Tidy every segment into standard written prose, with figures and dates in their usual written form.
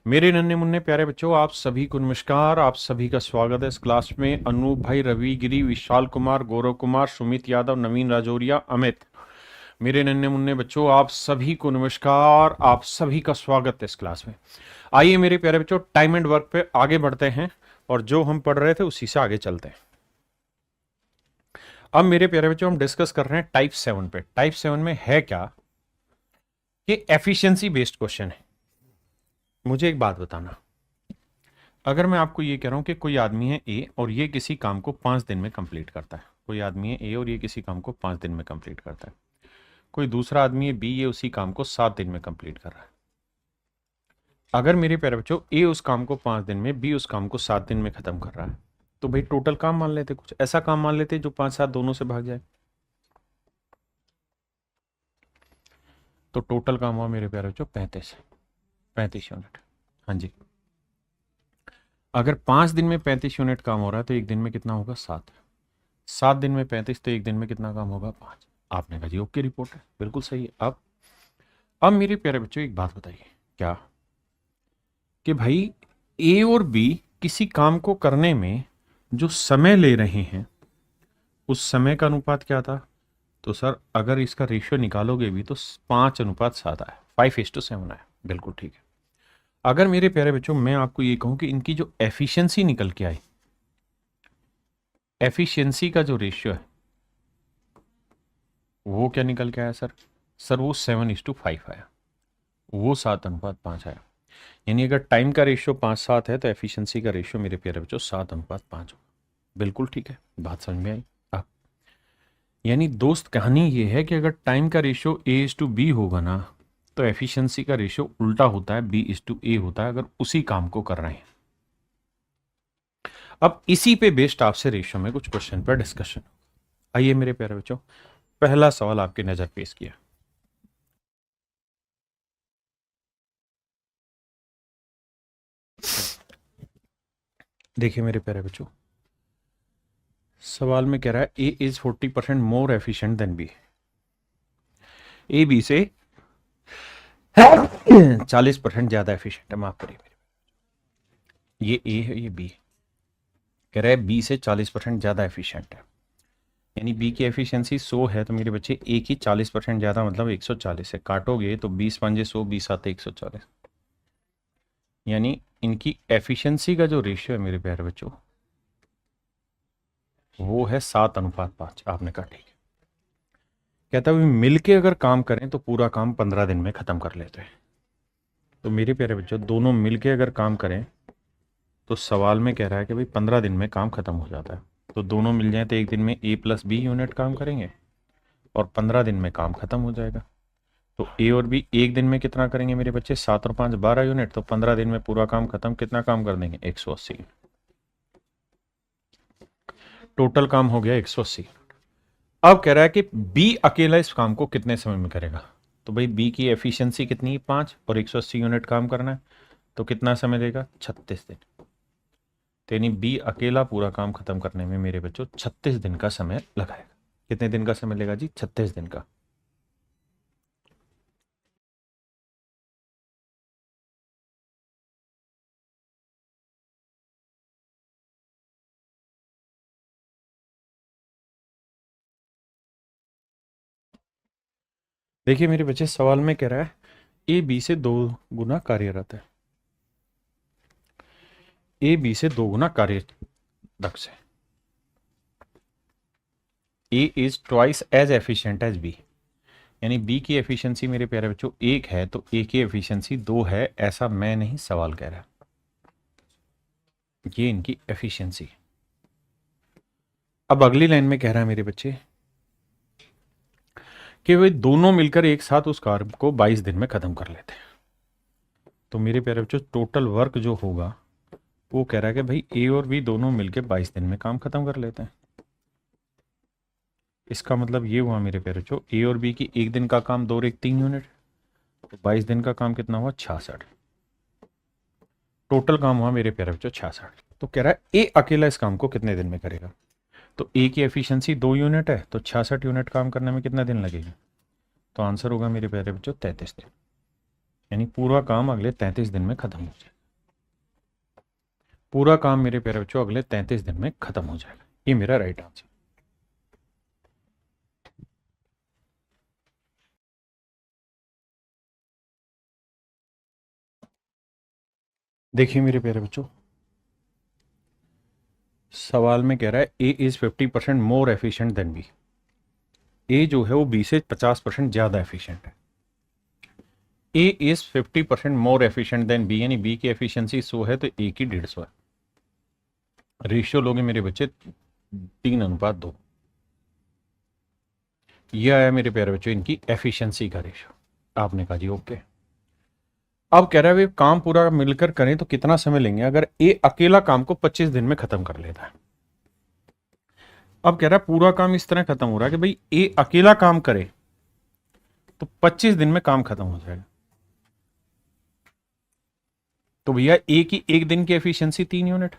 मेरे नन्हे मुन्ने प्यारे बच्चों, आप सभी को नमस्कार। आप सभी का स्वागत है इस क्लास में। अनूप भाई, रवि गिरी, विशाल कुमार, गौरव कुमार, सुमित यादव, नवीन राजौरिया, अमित। मेरे नन्हे मुन्ने बच्चों, आप सभी को नमस्कार। आप सभी का स्वागत है इस क्लास में। आइए मेरे प्यारे बच्चों, टाइम एंड वर्क पे आगे बढ़ते हैं और जो हम पढ़ रहे थे उसी से आगे चलते हैं। अब मेरे प्यारे बच्चों, हम डिस्कस कर रहे हैं टाइप 7 पे। टाइप 7 में है क्या कि एफिशिएंसी बेस्ड क्वेश्चन है। मुझे एक बात बताना, अगर मैं आपको ये कह रहा हूं कि कोई आदमी है ए और ये किसी काम को 5 दिन में कंप्लीट करता है। कोई आदमी है ए और ये किसी काम को 5 दिन में कंप्लीट करता है। कोई दूसरा आदमी है बी, ये उसी काम को 7 दिन में कंप्लीट कर रहा है। अगर मेरे प्यारे बच्चों ए उस काम को 5 दिन में, बी उस काम को 7 दिन में खत्म कर रहा है, तो भाई टोटल काम मान लेते, कुछ ऐसा काम मान लेते जो 5-7 दोनों से भाग जाए। तो टोटल काम हुआ मेरे प्यारे बच्चों 35 यूनिट। हाँ जी, अगर 5 दिन में 35 यूनिट काम हो रहा है तो एक दिन में कितना होगा? 7 दिन में 35, तो एक दिन में कितना काम होगा? 5। आपने कहा जी ओके, रिपोर्ट है, बिल्कुल सही है। अब मेरे प्यारे बच्चों एक बात बताइए, क्या कि भाई ए और बी किसी काम को करने में जो समय ले रहे हैं उस समय का अनुपात क्या था? तो सर अगर इसका रेशियो निकालोगे भी तो 5:7 आया, 5:7 आया, बिल्कुल ठीक है। अगर मेरे प्यारे बच्चों मैं आपको ये कहूं कि इनकी जो एफिशिएंसी निकल के आई, एफिशिएंसी का जो रेशियो है वो क्या निकल के आया सर वो 7:5 आया, वो 7:5 आया। यानी अगर टाइम का रेशियो 5:7 है तो एफिशिएंसी का रेशियो मेरे प्यारे बच्चों 7:5 होगा। बिल्कुल ठीक है, बात समझ में आई। अब यानी दोस्त कहानी ये है कि अगर टाइम का रेशियो A/B होगा ना, तो एफिशिएंसी का रेशियो उल्टा होता है, B/A होता है, अगर उसी काम को कर रहे हैं। अब इसी पे बेस्ड आपसे रेशियो में कुछ क्वेश्चन पर डिस्कशन। आइए मेरे प्यारे बच्चों, पहला सवाल आपकी नजर पेश किया। देखिए मेरे प्यारे बच्चों, सवाल में कह रहा है A is 40% more efficient than B. A B से 40% ज्यादा एफिशिएंट है, माफ करिए मेरे, ये ए है ये बी है। कह रहा है बी से 40% ज्यादा एफिशिएंट है, यानी बी की एफिशिएंसी 100 है तो मेरे बच्चे ए की 40% ज्यादा मतलब 140 है। काटोगे तो 20×5 = 100, 20×7 = 140। यानी इनकी एफिशिएंसी का जो रेशियो है मेरे प्यारे बच्चों वो है 7:5। आपने कहा ठीक है। कहता है मिलके अगर काम करें तो पूरा काम 15 दिन में खत्म कर लेते हैं। तो मेरे प्यारे बच्चों दोनों मिलके अगर काम करें तो सवाल में कह रहा है कि भाई 15 दिन में काम खत्म हो जाता है। तो दोनों मिल जाए तो एक दिन में A+B यूनिट काम करेंगे और 15 दिन में काम खत्म हो जाएगा। तो ए और बी एक दिन में कितना करेंगे मेरे बच्चे? 7 और 5 12 यूनिट। तो 15 दिन में पूरा काम खत्म। कितना काम कर देंगे? 180। टोटल काम हो गया 180। अब कह रहा है कि बी अकेला इस काम को कितने समय में करेगा? तो भाई बी की एफिशिएंसी कितनी है? 5 और 180 यूनिट काम करना है, तो कितना समय लेगा? 36 दिन। तो यानी बी अकेला पूरा काम खत्म करने में मेरे बच्चों 36 दिन का समय लगाएगा। कितने दिन का समय लेगा जी? 36 दिन का। देखिए मेरे बच्चे, सवाल में कह रहा है ए बी से 2 गुना कार्यरत है। ए बी से 2 गुना कार्यदक्ष है। A is twice as efficient as B. यानी बी की एफिशिएंसी मेरे प्यारे बच्चों 1 है तो ए की एफिशिएंसी 2 है, ऐसा मैं नहीं, सवाल कह रहा। ये इनकी एफिशिएंसी। अब अगली लाइन में कह रहा है मेरे बच्चे कि वे दोनों मिलकर एक साथ उस कार्य को 22 दिन में खत्म कर लेते हैं। तो मेरे प्यारे बच्चों टोटल वर्क जो होगा वो कह रहा है कि भाई ए और बी दोनों मिलकर 22 दिन में काम खत्म कर लेते हैं। इसका मतलब ये हुआ मेरे प्यारे बच्चों, ए और बी की एक दिन का काम 2 और 1 3 यूनिट, तो 22 दिन का काम कितना हुआ? 66। टोटल काम हुआ मेरे प्यारे बच्चों 66। तो कह रहा है ए अकेला इस काम को कितने दिन में करेगा? तो ए की एफिशिएंसी 2 यूनिट है तो 66 यूनिट काम करने में कितना दिन लगेगा? तो आंसर होगा मेरे प्यारे बच्चों 33 दिन। यानी पूरा काम अगले 33 दिन में खत्म हो जाएगा। पूरा काम मेरे प्यारे बच्चों अगले 33 दिन में खत्म हो जाएगा। ये मेरा राइट आंसर। देखिए मेरे प्यारे बच्चों, सवाल में कह रहा है A is 50% more efficient than B. A जो है वो बी से 50% ज्यादा एफिशिएंट है। A is 50% more efficient than B, यानी बी की एफिशिएंसी 100 है तो ए की 150 है। रेशियो लोगे मेरे बच्चे 3:2। यह आया मेरे प्यारे बच्चों इनकी एफिशिएंसी का रेशियो। आपने कहा जी ओके। अब कह रहा है वे काम पूरा मिलकर करें तो कितना समय लेंगे अगर ए अकेला काम को 25 दिन में खत्म कर लेता है। अब कह रहा है पूरा काम इस तरह खत्म हो रहा है कि भाई ए अकेला काम करे तो 25 दिन में काम खत्म हो जाएगा। तो भैया ए की एक दिन की एफिशिएंसी 3 यूनिट,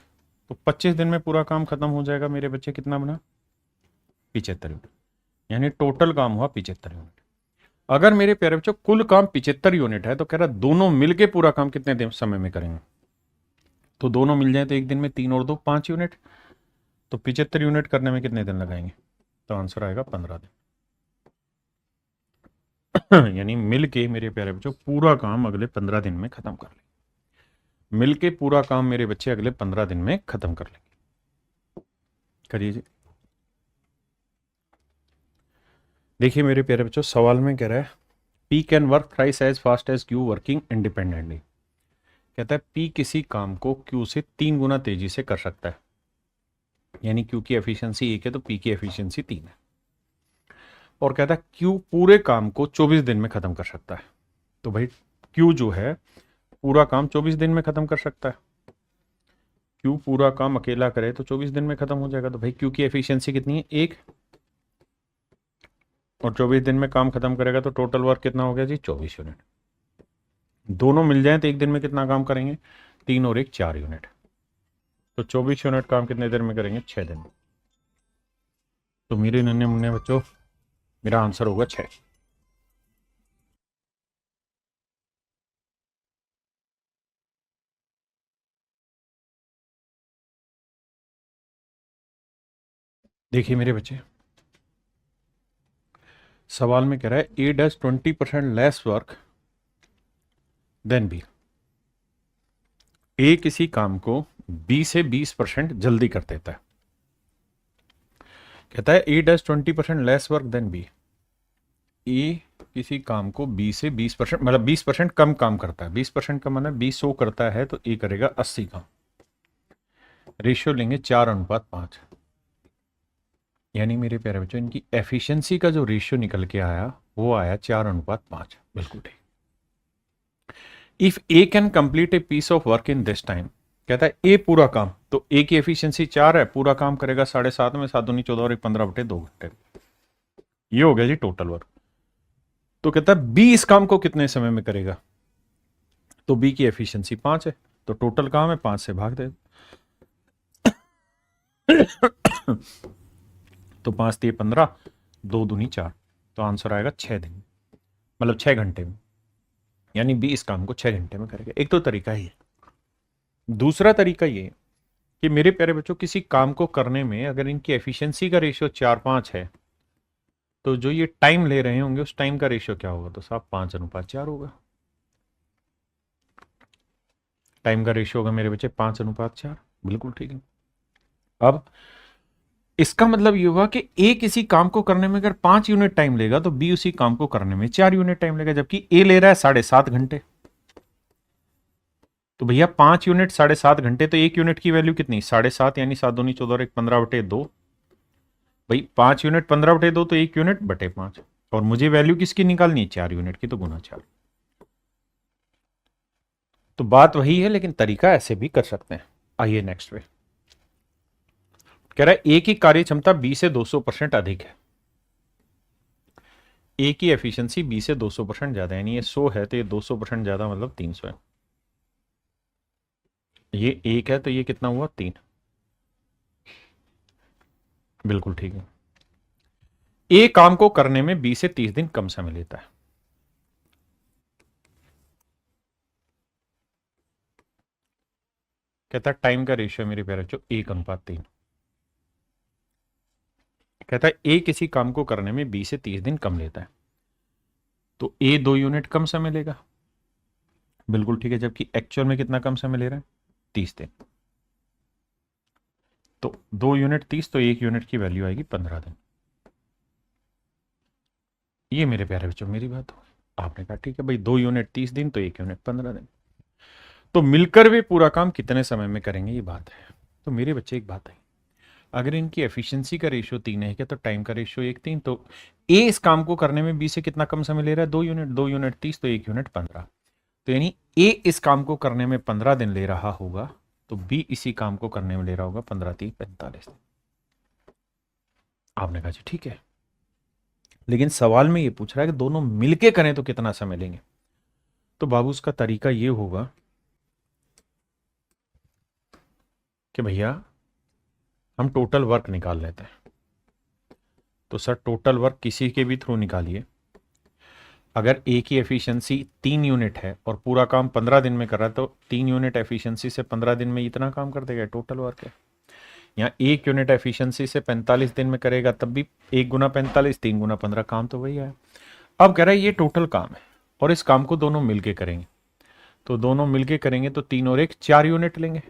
तो 25 दिन में पूरा काम खत्म हो जाएगा मेरे बच्चे। कितना बना? 75 यूनिट, यानी टोटल काम हुआ 75 यूनिट। अगर मेरे प्यारे बच्चों कुल काम 75 यूनिट है तो कह रहा दोनों मिलके पूरा काम कितने दिन समय में करेंगे। तो दोनों मिल जाए तो एक दिन में 3 और 2 5 यूनिट, तो 75 यूनिट करने में कितने दिन लगाएंगे? तो आंसर आएगा 15 दिन। यानी मिलके मेरे प्यारे बच्चों पूरा काम अगले 15 दिन में खत्म कर लेंगे। मिलके पूरा काम मेरे बच्चे अगले 15 दिन में खत्म कर लेंगे। करिए जी। देखिए मेरे प्यारे बच्चों, सवाल में कह रहा है P can work thrice as fast as Q working independently. कहता है पी किसी काम को क्यू से 3 गुना तेजी से कर सकता है, यानी क्यू की एफिशिएंसी 1 है तो पी की एफिशिएंसी 3 है। और कहता है क्यू पूरे काम को 24 दिन में खत्म कर सकता है। तो भाई क्यू जो है पूरा काम 24 दिन में खत्म कर सकता है। क्यू पूरा काम अकेला करे तो 24 दिन में खत्म हो जाएगा। तो भाई क्यू की एफिशिएंसी कितनी है? 1, और 24 दिन में काम खत्म करेगा तो टोटल वर्क कितना हो गया जी? 24 यूनिट। दोनों मिल जाए तो एक दिन में कितना काम करेंगे? 3 और 1 4 यूनिट। तो 24 यूनिट काम कितने देर में करेंगे? 6 दिन में। तो मेरे नन्हे मुन्ने बच्चों मेरा आंसर होगा 6। देखिए मेरे बच्चे, सवाल में कह रहा है A does 20% less work than B. A किसी काम को बी से 20% जल्दी कर देता है। कहता है A does 20% less work than B. A किसी काम को बी से 20% मतलब 20% कम काम करता है। 20% का मतलब 20 100 करता है तो ए करेगा 80 काम। रेशियो लेंगे 4:5। यानी मेरे प्यारे बच्चों इनकी एफिशिएंसी का जो रेशियो निकल के आया वो आया 4:5। बिल्कुल ठीक। If A can complete a piece of work in this time. कहता है ए पूरा काम, तो ए की एफिशिएंसी 4 है, पूरा काम करेगा 7.5 में, 7 दूनी 14 और 1 15/2 घंटे। ये हो गया जी टोटल वर्क। तो कहता है बी इस काम को कितने समय में करेगा? तो बी की एफिशिएंसी 5 है, तो टोटल काम है 5 से भाग दे। तो 5 दिए 15, 2 दूनी 4, तो आंसर आएगा 6 दिन, मतलब 6 घंटे में। यानी बी इस काम को 6 घंटे में करेगा। एक तो तरीका ही है। दूसरा तरीका ये कि मेरे प्यारे बच्चों किसी काम को करने में अगर इनकी एफिशिएंसी का रेशियो 4-5 है तो जो ये टाइम ले रहे होंगे उस टाइम का रेशियो क्या होगा? तो साहब 5:4 होगा। टाइम का रेशियो होगा मेरे बच्चे 5:4। बिल्कुल ठीक है। अब इसका मतलब ये हुआ कि ए किसी काम को करने में अगर 5 यूनिट टाइम लेगा तो बी उसी काम को करने में 4 यूनिट टाइम लेगा, जबकि ए ले रहा है 7.5 घंटे। तो भैया 5 यूनिट 7.5 घंटे, तो 1 यूनिट की वैल्यू कितनी? 7.5, यानी 7 दूनी 14 और 1 15/2। भाई 5 यूनिट 15/2 तो 1 यूनिट बटे 5, और मुझे वैल्यू किसकी निकालनी है? 4 यूनिट की, तो गुना 4। तो बात वही है लेकिन तरीका ऐसे भी कर सकते हैं। आइए नेक्स्ट पे। कह रहा है ए की कार्य क्षमता बी से 200% अधिक है। ए की एफिशिएंसी बी से 200% ज्यादा है, यानी ये 100 है तो ये 200% ज्यादा मतलब 300 है। ये 1 है तो ये कितना हुआ? 3। बिल्कुल ठीक है। ए काम को करने में बी से 30 दिन कम समय लेता है। कहता है टाइम का रेशियो मेरे प्यारे बच्चों 1:3। कहता है ए किसी काम को करने में 20 से 30 दिन कम लेता है, तो ए 2 यूनिट कम समय लेगा। बिल्कुल ठीक है, जबकि एक्चुअल में कितना कम समय ले रहा है? 30 दिन। तो 2 यूनिट 30, तो 1 यूनिट की वैल्यू आएगी 15 दिन। ये मेरे प्यारे बच्चों मेरी बात हो। आपने कहा ठीक है भाई, 2 यूनिट 30 दिन, तो 1 यूनिट 15 दिन। तो मिलकर वे पूरा काम कितने समय में करेंगे, ये बात है। तो मेरे बच्चे एक बात है, अगर इनकी एफिशिएंसी का रेशियो 3 है क्या, तो टाइम का रेशियो 1:3, तो ए इस काम को करने में बी से कितना कम समय ले रहा है? 2 यूनिट। 2 यूनिट 30, तो 1 यूनिट 15। तो यानी ए इस काम को करने में 15 दिन ले रहा होगा, तो बी इसी काम को करने में ले रहा होगा 15 3 45 दिन। आपने कहा जी ठीक है, लेकिन सवाल में ये पूछ रहा है कि दोनों मिलके करें तो कितना समय लेंगे। तो बाबू उसका तरीका ये होगा कि भैया हम टोटल वर्क निकाल लेते हैं। तो सर टोटल वर्क किसी के भी थ्रू निकालिए। अगर ए की एफिशिएंसी 3 यूनिट है और पूरा काम 15 दिन में कर रहा है, तो 3 यूनिट एफिशिएंसी से 15 दिन में इतना काम कर देगा, टोटल वर्क है। यहाँ 1 यूनिट एफिशिएंसी से 45 दिन में करेगा, तब भी 1 गुना 45, 3 गुना 15, काम तो वही है। अब कह रहा है ये टोटल काम है और इस काम को दोनों मिलके करेंगे, तो दोनों मिलके करेंगे तो 3 और 1 4 यूनिट लेंगे।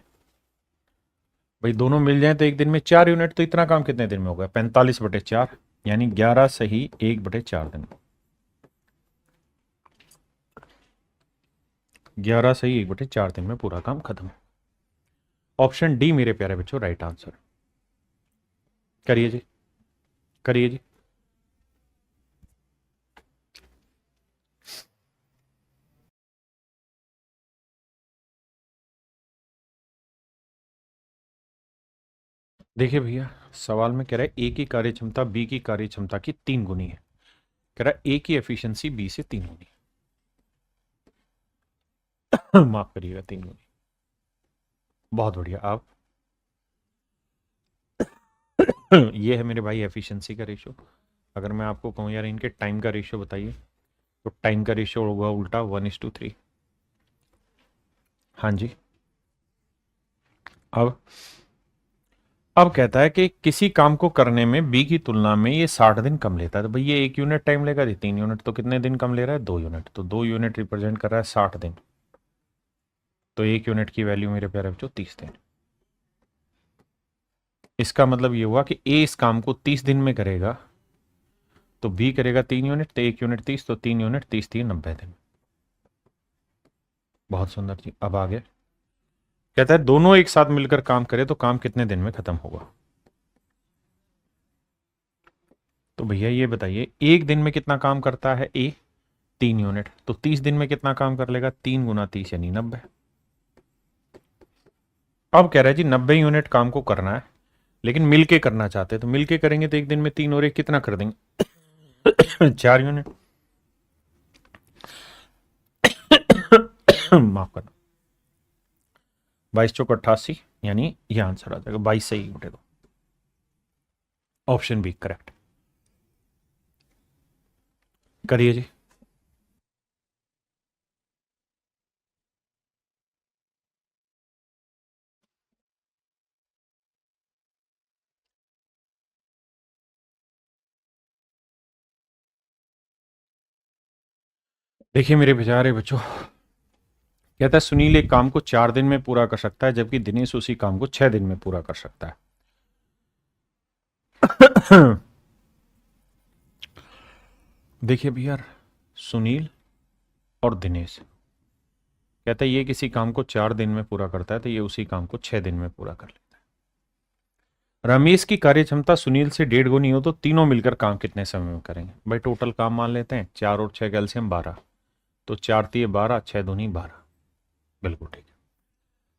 भाई दोनों मिल जाए तो एक दिन में 4 यूनिट, तो इतना काम कितने दिन में होगा? 45/4, यानी 11 सही 1/4 दिन। 11 सही 1/4 दिन में पूरा काम खत्म। ऑप्शन डी मेरे प्यारे बच्चों राइट आंसर। करिए जी, करिए जी। देखिए भैया, सवाल में कह रहा है ए की कार्यक्षमता बी की कार्यक्षमता की 3 गुनी है। कह रहा है ए की एफिशिएंसी बी से 3 गुनी माफ करिएगा 3 गुनी। बहुत बढ़िया। आप ये है मेरे भाई एफिशिएंसी का रेशियो। अगर मैं आपको कहूँ यार इनके टाइम का रेशियो बताइए, तो टाइम का रेशियो होगा उल्टा 1:3। हाँ जी। अब कहता है कि किसी काम को करने में बी की तुलना में ये 60 दिन कम लेता है। तो भाई ये 1 यूनिट टाइम लेगा, ये 3 यूनिट, तो कितने दिन कम ले रहा है? 2 यूनिट। तो 2 यूनिट रिप्रेजेंट कर रहा है 60 दिन, तो 1 यूनिट की वैल्यू मेरे प्यारे बच्चों 30 दिन। इसका मतलब ये हुआ कि ए इस काम को 30 दिन में करेगा, तो बी करेगा 3 यूनिट, तो 1 यूनिट 30, तो 3 यूनिट 30 3 90 दिन। बहुत सुंदर जी। अब आगे कहता है दोनों एक साथ मिलकर काम करे तो काम कितने दिन में खत्म होगा। तो भैया ये बताइए, एक दिन में कितना काम करता है ए? 3 यूनिट। तो 30 दिन में कितना काम कर लेगा? 3 गुना 30 यानी 90। अब कह रहा है जी 90 यूनिट काम को करना है, लेकिन मिलके करना चाहते हैं। तो मिलके करेंगे तो एक दिन में 3 और 1 कितना कर देंगे? 4 यूनिट। माफ करना, 22 चौक 88, यानी यह आंसर आ जाएगा 22 सही बटे 2। Option B correct. करिए जी। देखिए मेरे बेचारे बच्चों, कहता है सुनील एक काम को 4 दिन में पूरा कर सकता है, जबकि दिनेश उसी काम को 6 दिन में पूरा कर सकता है। देखिए भैया, सुनील और दिनेश, कहता है ये किसी काम को 4 दिन में पूरा करता है, तो ये उसी काम को 6 दिन में पूरा कर लेता है। रमेश की कार्यक्षमता सुनील से 1.5 गुनी हो, तो तीनों मिलकर काम कितने समय में करेंगे? भाई टोटल काम मान लेते हैं 4 और 6 कैल्शियम 12, तो 4 3 12, 6 दूनी 12। बिल्कुल ठीक है।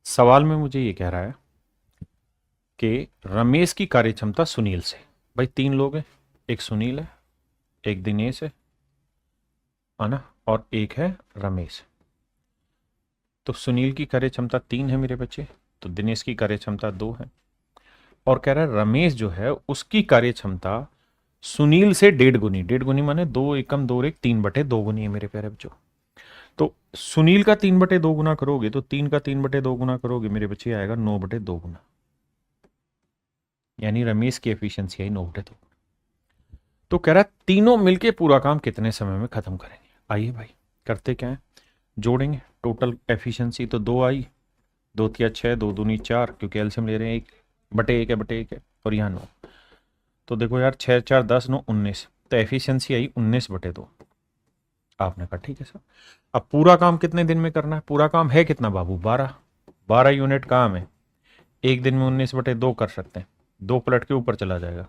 सवाल में मुझे ये कह रहा है कि रमेश की कार्यक्षमता सुनील से, भाई 3 लोग हैं, एक सुनील है, एक दिनेश है ना, और एक है रमेश। तो सुनील की कार्यक्षमता 3 है मेरे बच्चे, तो दिनेश की कार्यक्षमता 2 है। और कह रहा है रमेश जो है उसकी कार्यक्षमता सुनील से 1.5 गुनी, 1.5 गुनी माने 2 एकम 2 1 3/2 गुनी है मेरे प्यारे बच्चों। तो सुनील का 3/2 गुना करोगे तो 3 का 3/2 गुना करोगे मेरे बच्चे आएगा 9/2 गुना, यानी रमेश की एफिशिएंसी आई 9/2। तो कह रहा है तीनों मिलके पूरा काम कितने समय में खत्म करेंगे। आइए भाई करते क्या है, जोड़ेंगे। टोटल एफिशिएंसी तो 2 आई, 2 तिया 6, 2 दूनी 4, क्योंकि एलसीएम ले रहे हैं 1/1 है और यहाँ 9। तो देखो यार 6 4 10 9 19, तो एफिशिएंसी आई 19/2। आपने कहा ठीक है सर। अब पूरा काम कितने दिन में करना है, पूरा काम है कितना बाबू, 12 यूनिट काम है। एक दिन में 19/2 कर सकते हैं, 2 पलट के ऊपर चला जाएगा,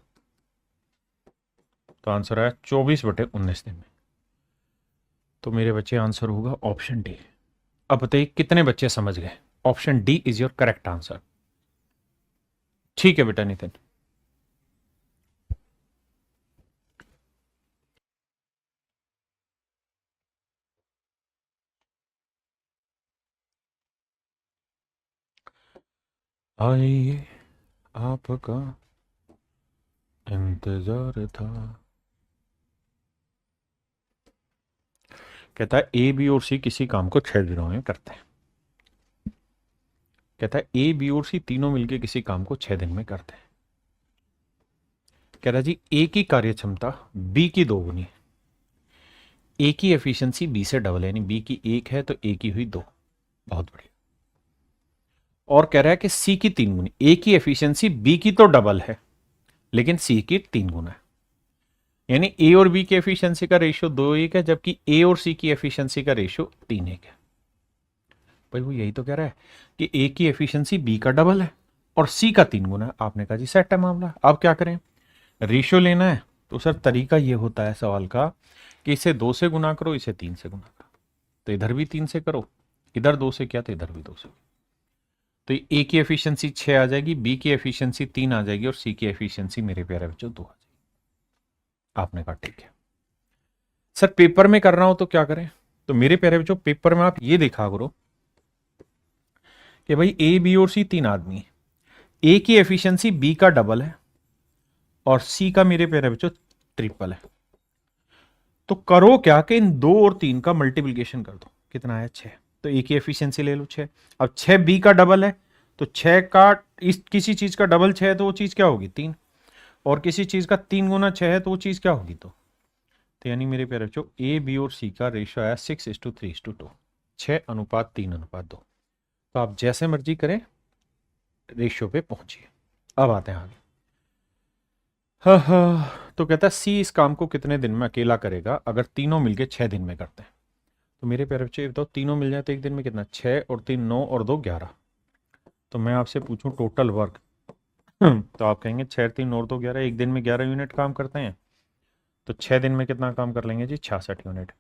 तो आंसर आया 24/19 दिन में। तो मेरे बच्चे आंसर होगा ऑप्शन डी। अब बताइए कितने बच्चे समझ गए, option D is your correct answer. ठीक है बेटा नितिन। आइए आपका इंतजार था। कहता है ए बी और सी किसी काम को 6 दिनों में करते हैं। कहता है ए बी और सी तीनों मिलकर किसी काम को 6 दिन में करते हैं। कह रहा है जी ए की कार्य क्षमता बी की 2 गुनी, ए की एफिशिएंसी बी से डबल है, यानी बी की 1 है तो ए की हुई 2। बहुत बढ़िया। और कह रहा है कि सी की 3 गुनी, ए की एफिशिएंसी बी की तो डबल है लेकिन सी की 3 गुना है, यानी ए और बी की एफिशिएंसी का रेशियो 2:1 है, जबकि ए और सी की एफिशिएंसी का रेशियो 3:1 है। भाई वो यही तो कह रहा है कि ए की एफिशिएंसी बी का डबल है और सी का 3 गुना है। आपने कहा जी सेट है मामला, अब क्या करें, रेशियो लेना है। तो सर तरीका ये होता है सवाल का कि इसे 2 से गुना करो, इसे 3 से गुना करो, तो इधर भी 3 से करो, इधर 2 से किया तो इधर भी 2 से। तो ए की एफिशिएंसी 6 आ जाएगी, बी की एफिशिएंसी 3 आ जाएगी और सी की एफिशिएंसी मेरे प्यारे बच्चों 2 आ जाएगी। आपने कहा ठीक है सर, पेपर में कर रहा हूं तो क्या करें। तो मेरे प्यारे बच्चों पेपर में आप ये देखा करो कि भाई ए बी और सी 3 आदमी, ए की एफिशिएंसी बी का डबल है और सी का मेरे प्यारे बच्चों ट्रिपल है। तो करो क्या कि इन 2 और 3 का मल्टीप्लीकेशन कर दो, कितना आया 6, तो ए की एफिशिएंसी ले लो 6। अब 6 बी का डबल है तो 6 का इस किसी चीज का डबल 6 है तो वो चीज क्या होगी 3, और किसी चीज का 3 गुना 6 है तो वो चीज क्या होगी 2। तो यानी मेरे प्यारे बच्चों ए बी और सी का रेशियो आया 6:3:2, 6:3:2। तो आप जैसे मर्जी करें रेशियो पे पहुंचिए। अब आते हैं आगे। तो कहता है सी इस काम को कितने दिन में अकेला करेगा अगर तीनों मिलके 6 दिन में करते हैं। तो मेरे प्यारे बच्चे बताओ तीनों मिल जाए तो एक दिन में कितना, 6 और 3 9 और 2 11। तो मैं आपसे पूछूं टोटल वर्क, तो आप कहेंगे 6 3 9 और 2 11, एक दिन में 11 यूनिट काम करते हैं। तो 6 दिन में कितना काम कर लेंगे जी, 66 यूनिट।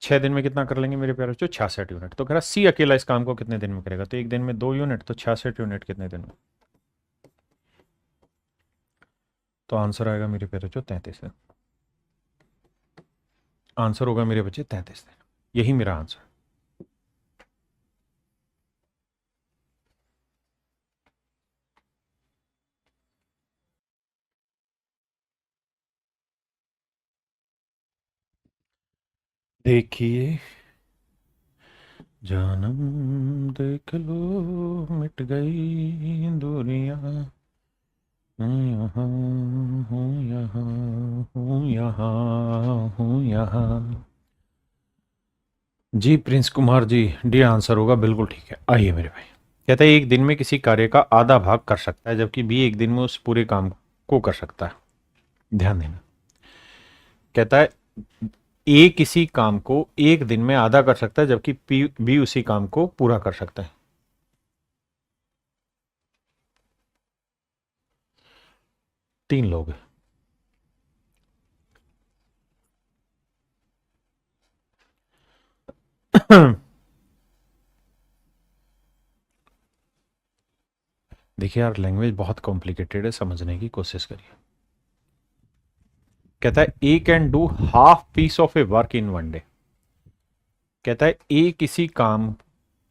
6 दिन में कितना कर लेंगे मेरे प्यारे बच्चों, 66 यूनिट। तो कह रहा सी अकेला इस काम को कितने दिन में करेगा, तो एक दिन में 2 यूनिट, तो 66 यूनिट कितने दिन में। तो आंसर आएगा मेरे प्यारे बच्चों 33 दिन। आंसर होगा मेरे बच्चे 33 दिन, यही मेरा आंसर। देखिए जानम देख लो मिट गई दूरियां, यहाँ हूँ यहाँ हूँ यहाँ हूँ यहाँ। जी Prince Kumar ji, D answer होगा, बिल्कुल ठीक है। आइए मेरे भाई, कहता है एक दिन में किसी कार्य का आधा भाग कर सकता है जबकि बी एक दिन में उस पूरे काम को कर सकता है। ध्यान देना, कहता है ए किसी काम को एक दिन में आधा कर सकता है जबकि बी उसी काम को पूरा कर सकता है। तीन लोग हैं। देखिए यार लैंग्वेज बहुत कॉम्प्लिकेटेड है, समझने की कोशिश करिए। कहता है A can do half piece of a work in 1 day. कहता है ए किसी काम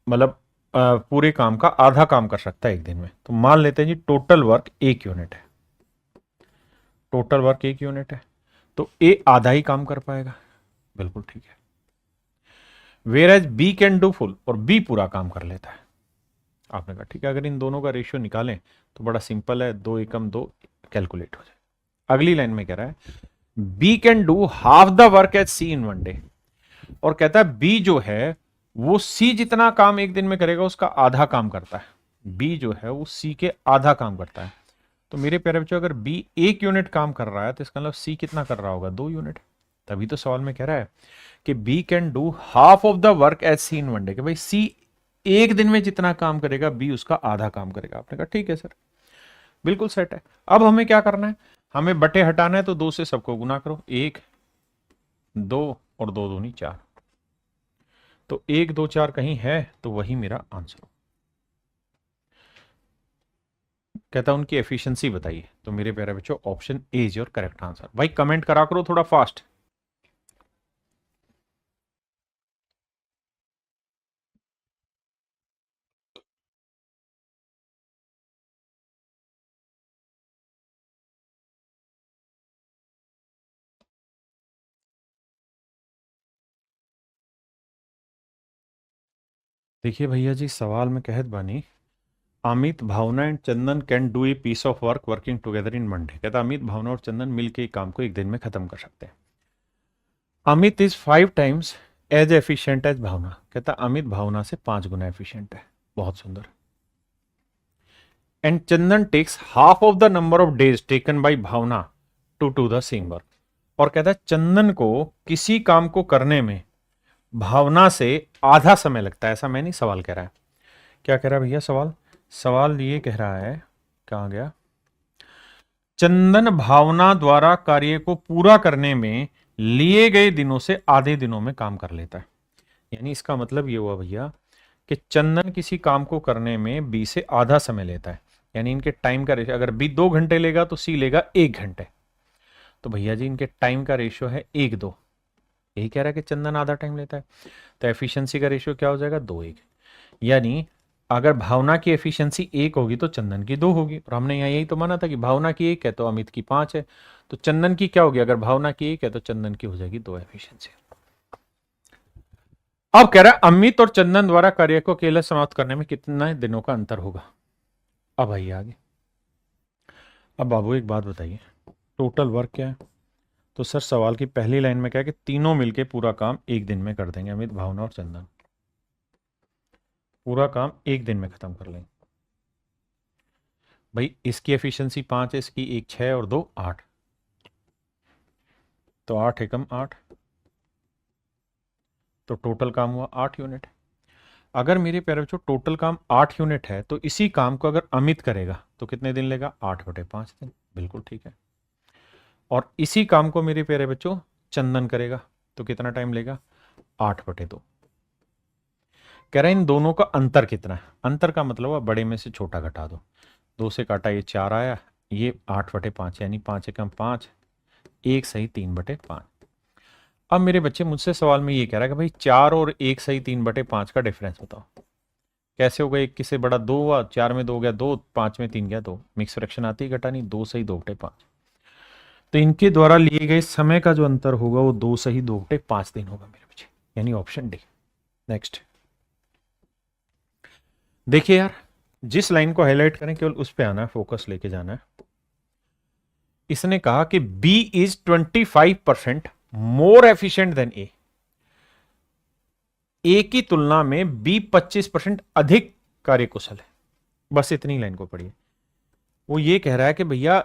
मतलब पूरे काम का आधा काम कर सकता है एक दिन में। तो मान लेते हैं जी टोटल वर्क 1 यूनिट है, टोटल वर्क 1 यूनिट है, तो ए आधा ही काम कर पाएगा। बिल्कुल ठीक है। Whereas B can do full, और बी पूरा काम कर लेता है। आपने कहा ठीक है, अगर इन दोनों का रेशियो निकालें तो बड़ा सिंपल है, 2 एकम 2 कैलकुलेट हो जाए। अगली लाइन में कह रहा है B can do half the work as C in one day, और कहता है बी जो है वो सी जितना काम एक दिन में करेगा उसका आधा काम करता है। बी जो है वो सी के आधा काम करता है। तो मेरे प्यारे बच्चों, अगर बी 1 यूनिट काम कर रहा है तो इसका मतलब सी कितना कर रहा होगा, 2 यूनिट। तभी तो सवाल में कह रहा है कि B can do half of the work as C in one day, कि भाई सी एक दिन में जितना काम करेगा बी उसका आधा काम करेगा। आपने कहा ठीक है सर, बिल्कुल सेट है। अब हमें क्या करना है, हमें बटे हटाना है, तो 2 से सबको गुना करो, 1 2 और 2 दूनी 4। तो 1 2 4 कहीं है तो वही मेरा आंसर। कहता उनकी एफिशिएंसी बताइए, तो मेरे प्यारे बच्चों option A is your correct answer. भाई कमेंट करा करो थोड़ा फास्ट। देखिए भैया जी, सवाल में कहत बानी Amit Bhavana and Chandan can do a piece of work working together in Monday. कहता अमित भावना और चंदन मिलकर काम को एक दिन में खत्म कर सकते हैं। Amit is 5 times as efficient as Bhavana. कहता अमित भावना से 5 गुना एफिशिएंट है। बहुत सुंदर। And Chandan takes half of the number of days taken by Bhavna to do the same work. और कहता है चंदन को किसी काम को करने में भावना से आधा समय लगता है। ऐसा मैं नहीं, सवाल कह रहा है। क्या कह रहा है भैया सवाल? सवाल ये कह रहा है, कहां गया, चंदन भावना द्वारा कार्य को पूरा करने में लिए गए दिनों से आधे दिनों में काम कर लेता है। यानी इसका मतलब ये हुआ भैया कि चंदन किसी काम को करने में बी से आधा समय लेता है। यानी इनके टाइम का रेशियो, अगर बी 2 घंटे लेगा तो सी लेगा 1 घंटे। तो भैया जी इनके टाइम का रेशियो है 1 2। यही कह रहा है कि चंदन आधा टाइम लेता है, तो एफिशिएंसी का रेशियो क्या हो जाएगा, 2 1। यानी अगर भावना की एफिशिएंसी 1 होगी तो चंदन की 2 होगी। और हमने यहाँ यही तो माना था कि भावना की 1 है तो अमित की 5 है, तो चंदन की क्या होगी, अगर भावना की 1 है तो चंदन की हो जाएगी 2 एफिशिएंसी। अब कह रहा है अमित और चंदन द्वारा कार्य को अकेले समाप्त करने में कितने दिनों का अंतर होगा। अब आइए आगे। अब बाबू एक बात बताइए, टोटल वर्क क्या है? तो सर सवाल की पहली लाइन में क्या है कि तीनों मिलके पूरा काम एक दिन में कर देंगे। अमित भावना और चंदन पूरा काम एक दिन में खत्म कर लेंगे। भाई इसकी एफिशिएंसी 5 है, इसकी 1 6 और 2 8, तो 8 एकम 8, तो टोटल काम हुआ 8 यूनिट। अगर मेरे प्यारे बच्चों टोटल काम 8 यूनिट है तो इसी काम को अगर अमित करेगा तो कितने दिन लेगा, 8/5 दिन। बिल्कुल ठीक है। और इसी काम को मेरे प्यारे बच्चों चंदन करेगा तो कितना टाइम लेगा, 8/2। कह रहे हैं इन दोनों का अंतर कितना है। अंतर का मतलब है बड़े में से छोटा घटा दो। 2 से काटा ये 4 आया, ये 8/5, यानी 5 एकम 5, 1 सही 3/5। अब मेरे बच्चे मुझसे सवाल में ये कह रहा है कि भाई 4 और 1 सही 3/5 का डिफरेंस बताओ। कैसे होगा, 1 किससे बड़ा 2 हुआ, 4 में 2 गया 2, 5 में 3 गया 2, मिक्स फ्रैक्शन आती है घटानी, 2 सही 2/5। तो इनके द्वारा लिए गए समय का जो अंतर होगा वो 2 सही 2/5 दिन होगा मेरे बच्चे, यानी ऑप्शन डी। नेक्स्ट देखिए यार, जिस लाइन को हाईलाइट करें केवल उस पे आना है, फोकस लेके जाना है। इसने कहा कि B is 25% more efficient than A की तुलना में बी 25% अधिक कार्यकुशल है। बस इतनी लाइन को पढ़िए। वो ये कह रहा है कि भैया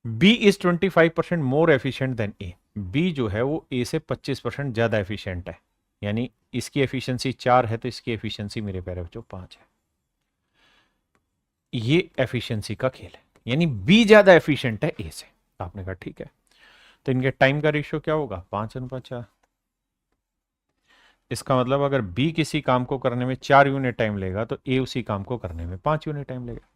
B is 25% more efficient than A. B जो है वो ए से 25% ज्यादा एफिशिएंट है। यानी इसकी एफिशिएंसी 4 है तो इसकी एफिशिएंसी मेरे प्यारे बच्चों 5 है। ये एफिशिएंसी का खेल है, यानी बी ज्यादा एफिशिएंट है ए से। आपने कहा ठीक है, तो इनके टाइम का रेशियो क्या होगा, 5:4। इसका मतलब अगर बी किसी काम को करने में 4 यूनिट टाइम लेगा तो ए उसी काम को करने में 5 यूनिट टाइम लेगा।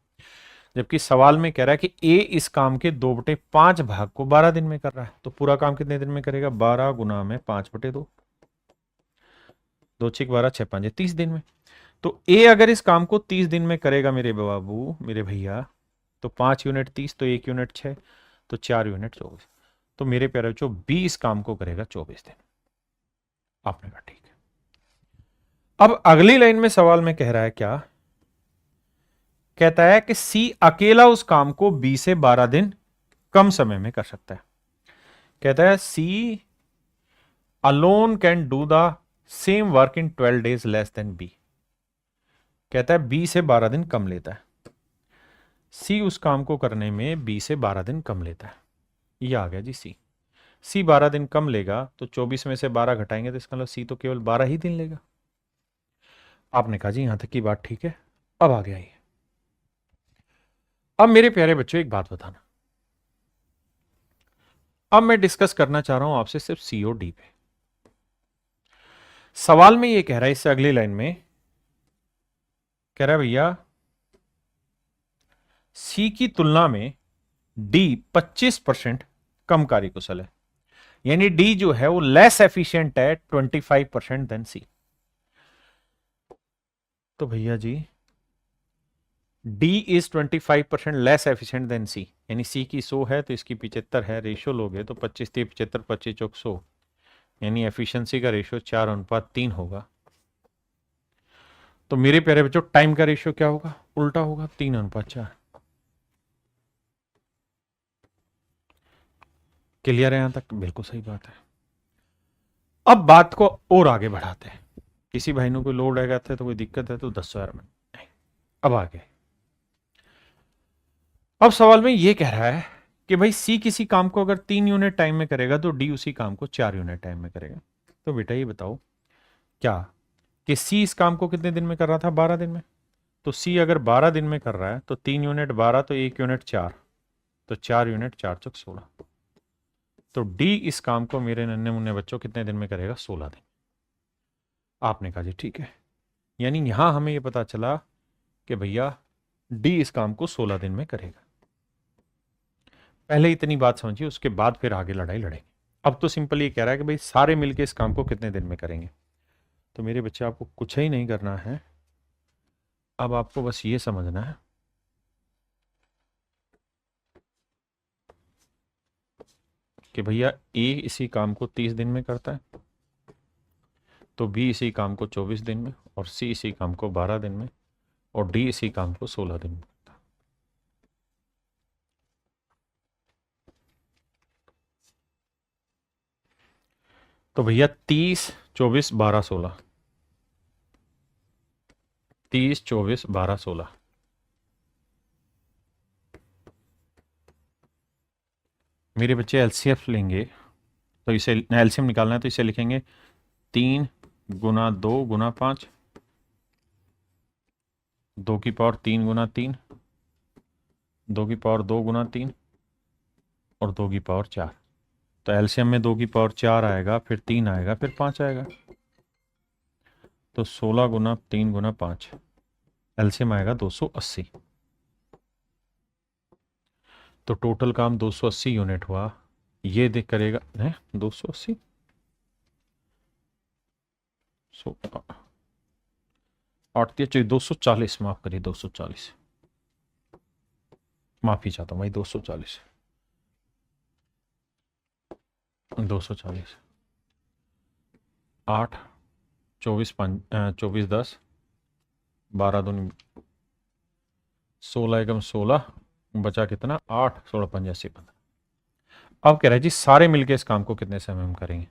जबकि सवाल में कह रहा है कि ए इस काम के 2/5 भाग को 12 दिन में कर रहा है, तो पूरा काम कितने दिन में करेगा, 12 गुना में 5/2, 2 6 12 6 5 30 दिन में। तो ए अगर इस काम को 30 दिन में करेगा मेरे बाबू मेरे भैया, तो 5 यूनिट 30, तो 1 यूनिट 6, तो 4 यूनिट 24। तो मेरे प्यारे बच्चों बी इस काम को करेगा 24 दिन। आपने कहा ठीक है। अब अगली लाइन में सवाल में कह रहा है क्या, कहता है कि सी अकेला उस काम को बी से 12 दिन कम समय में कर सकता है। कहता है C alone can do the same work in 12 days less than B. कहता है बी से 12 दिन कम लेता है, सी उस काम को करने में बी से 12 दिन कम लेता है। ये आ गया जी सी 12 दिन कम लेगा तो 24 में से 12 घटाएंगे तो इसका मतलब सी तो केवल 12 ही दिन लेगा। आपने कहा जी यहां तक की बात ठीक है। अब आ गया ये। अब मेरे प्यारे बच्चों एक बात बताना, अब मैं डिस्कस करना चाह रहा हूं आपसे सिर्फ सी और डी पे। सवाल में ये कह रहा है, इससे अगली लाइन में कह रहा है भैया सी की तुलना में डी 25% कम कार्यकुशल है, यानी डी जो है वो लेस एफिशिएंट है 25% देन सी। तो भैया जी D is 25% less efficient than C, यानी सी की 100 है तो इसकी 75 है, रेशियो लोगे तो 25 3 75 25 चौक 100, यानी एफिशिएंसी का रेशियो 4:3 होगा। तो मेरे प्यारे बच्चों टाइम का रेशियो क्या होगा, उल्टा होगा, 3:4। क्लियर है यहां तक? बिल्कुल सही बात है। अब बात को और आगे बढ़ाते हैं। किसी भाई ने कोई लोड आएगा तो कोई दिक्कत है तो 10,000 में। अब आगे, अब सवाल में ये कह रहा है कि भाई सी किसी काम को अगर 3 यूनिट टाइम में करेगा तो डी उसी काम को 4 यूनिट टाइम में करेगा। तो बेटा ये बताओ क्या कि सी इस काम को कितने दिन में कर रहा था, 12 दिन में। तो सी अगर 12 दिन में कर रहा है तो 3 यूनिट 12 तो 1 यूनिट 4, तो 4 यूनिट 4 चौक 16। तो डी इस काम को मेरे नन्हे मुन्ने बच्चों कितने दिन में करेगा, 16 दिन। आपने कहा जी ठीक है, यानी यहां हमें यह पता चला कि भैया डी इस काम को 16 दिन में करेगा। पहले इतनी बात समझिए, उसके बाद फिर आगे लड़ाई लड़ेंगे। अब तो सिंपल ये कह रहा है कि भाई सारे मिलके इस काम को कितने दिन में करेंगे। तो मेरे बच्चे आपको कुछ ही नहीं करना है, अब आपको बस ये समझना है कि भैया ए इसी काम को 30 दिन में करता है, तो बी इसी काम को 24 दिन में, और सी इसी काम को 12 दिन में, और डी इसी काम को 16 दिन में करता है। तो भैया 30 24 12 16, 30 24 12 16, मेरे बच्चे एलसीएफ लेंगे तो इसे एलसीएम निकालना है तो इसे लिखेंगे 3 गुना 2 गुना 5, 2 की पावर 3 गुना 3, 2 की पावर 2 गुना 3, और 2 की पावर 4। तो एलसीएम में 2 की पावर 4 आएगा, फिर 3 आएगा, फिर 5 आएगा, तो 16 गुना 3 गुना 5, एलसीएम आएगा 280। तो टोटल काम 280 यूनिट हुआ। ये देख करेगा है 280 चाहिए 240, माफ करिए 240, माफी चाहता हूँ भाई 240 8 24 24 10 12 दूनी 16 एकम 16, बचा कितना 8 16 85 15। अब कह रहा है जी सारे मिलके इस काम को कितने समय में करेंगे।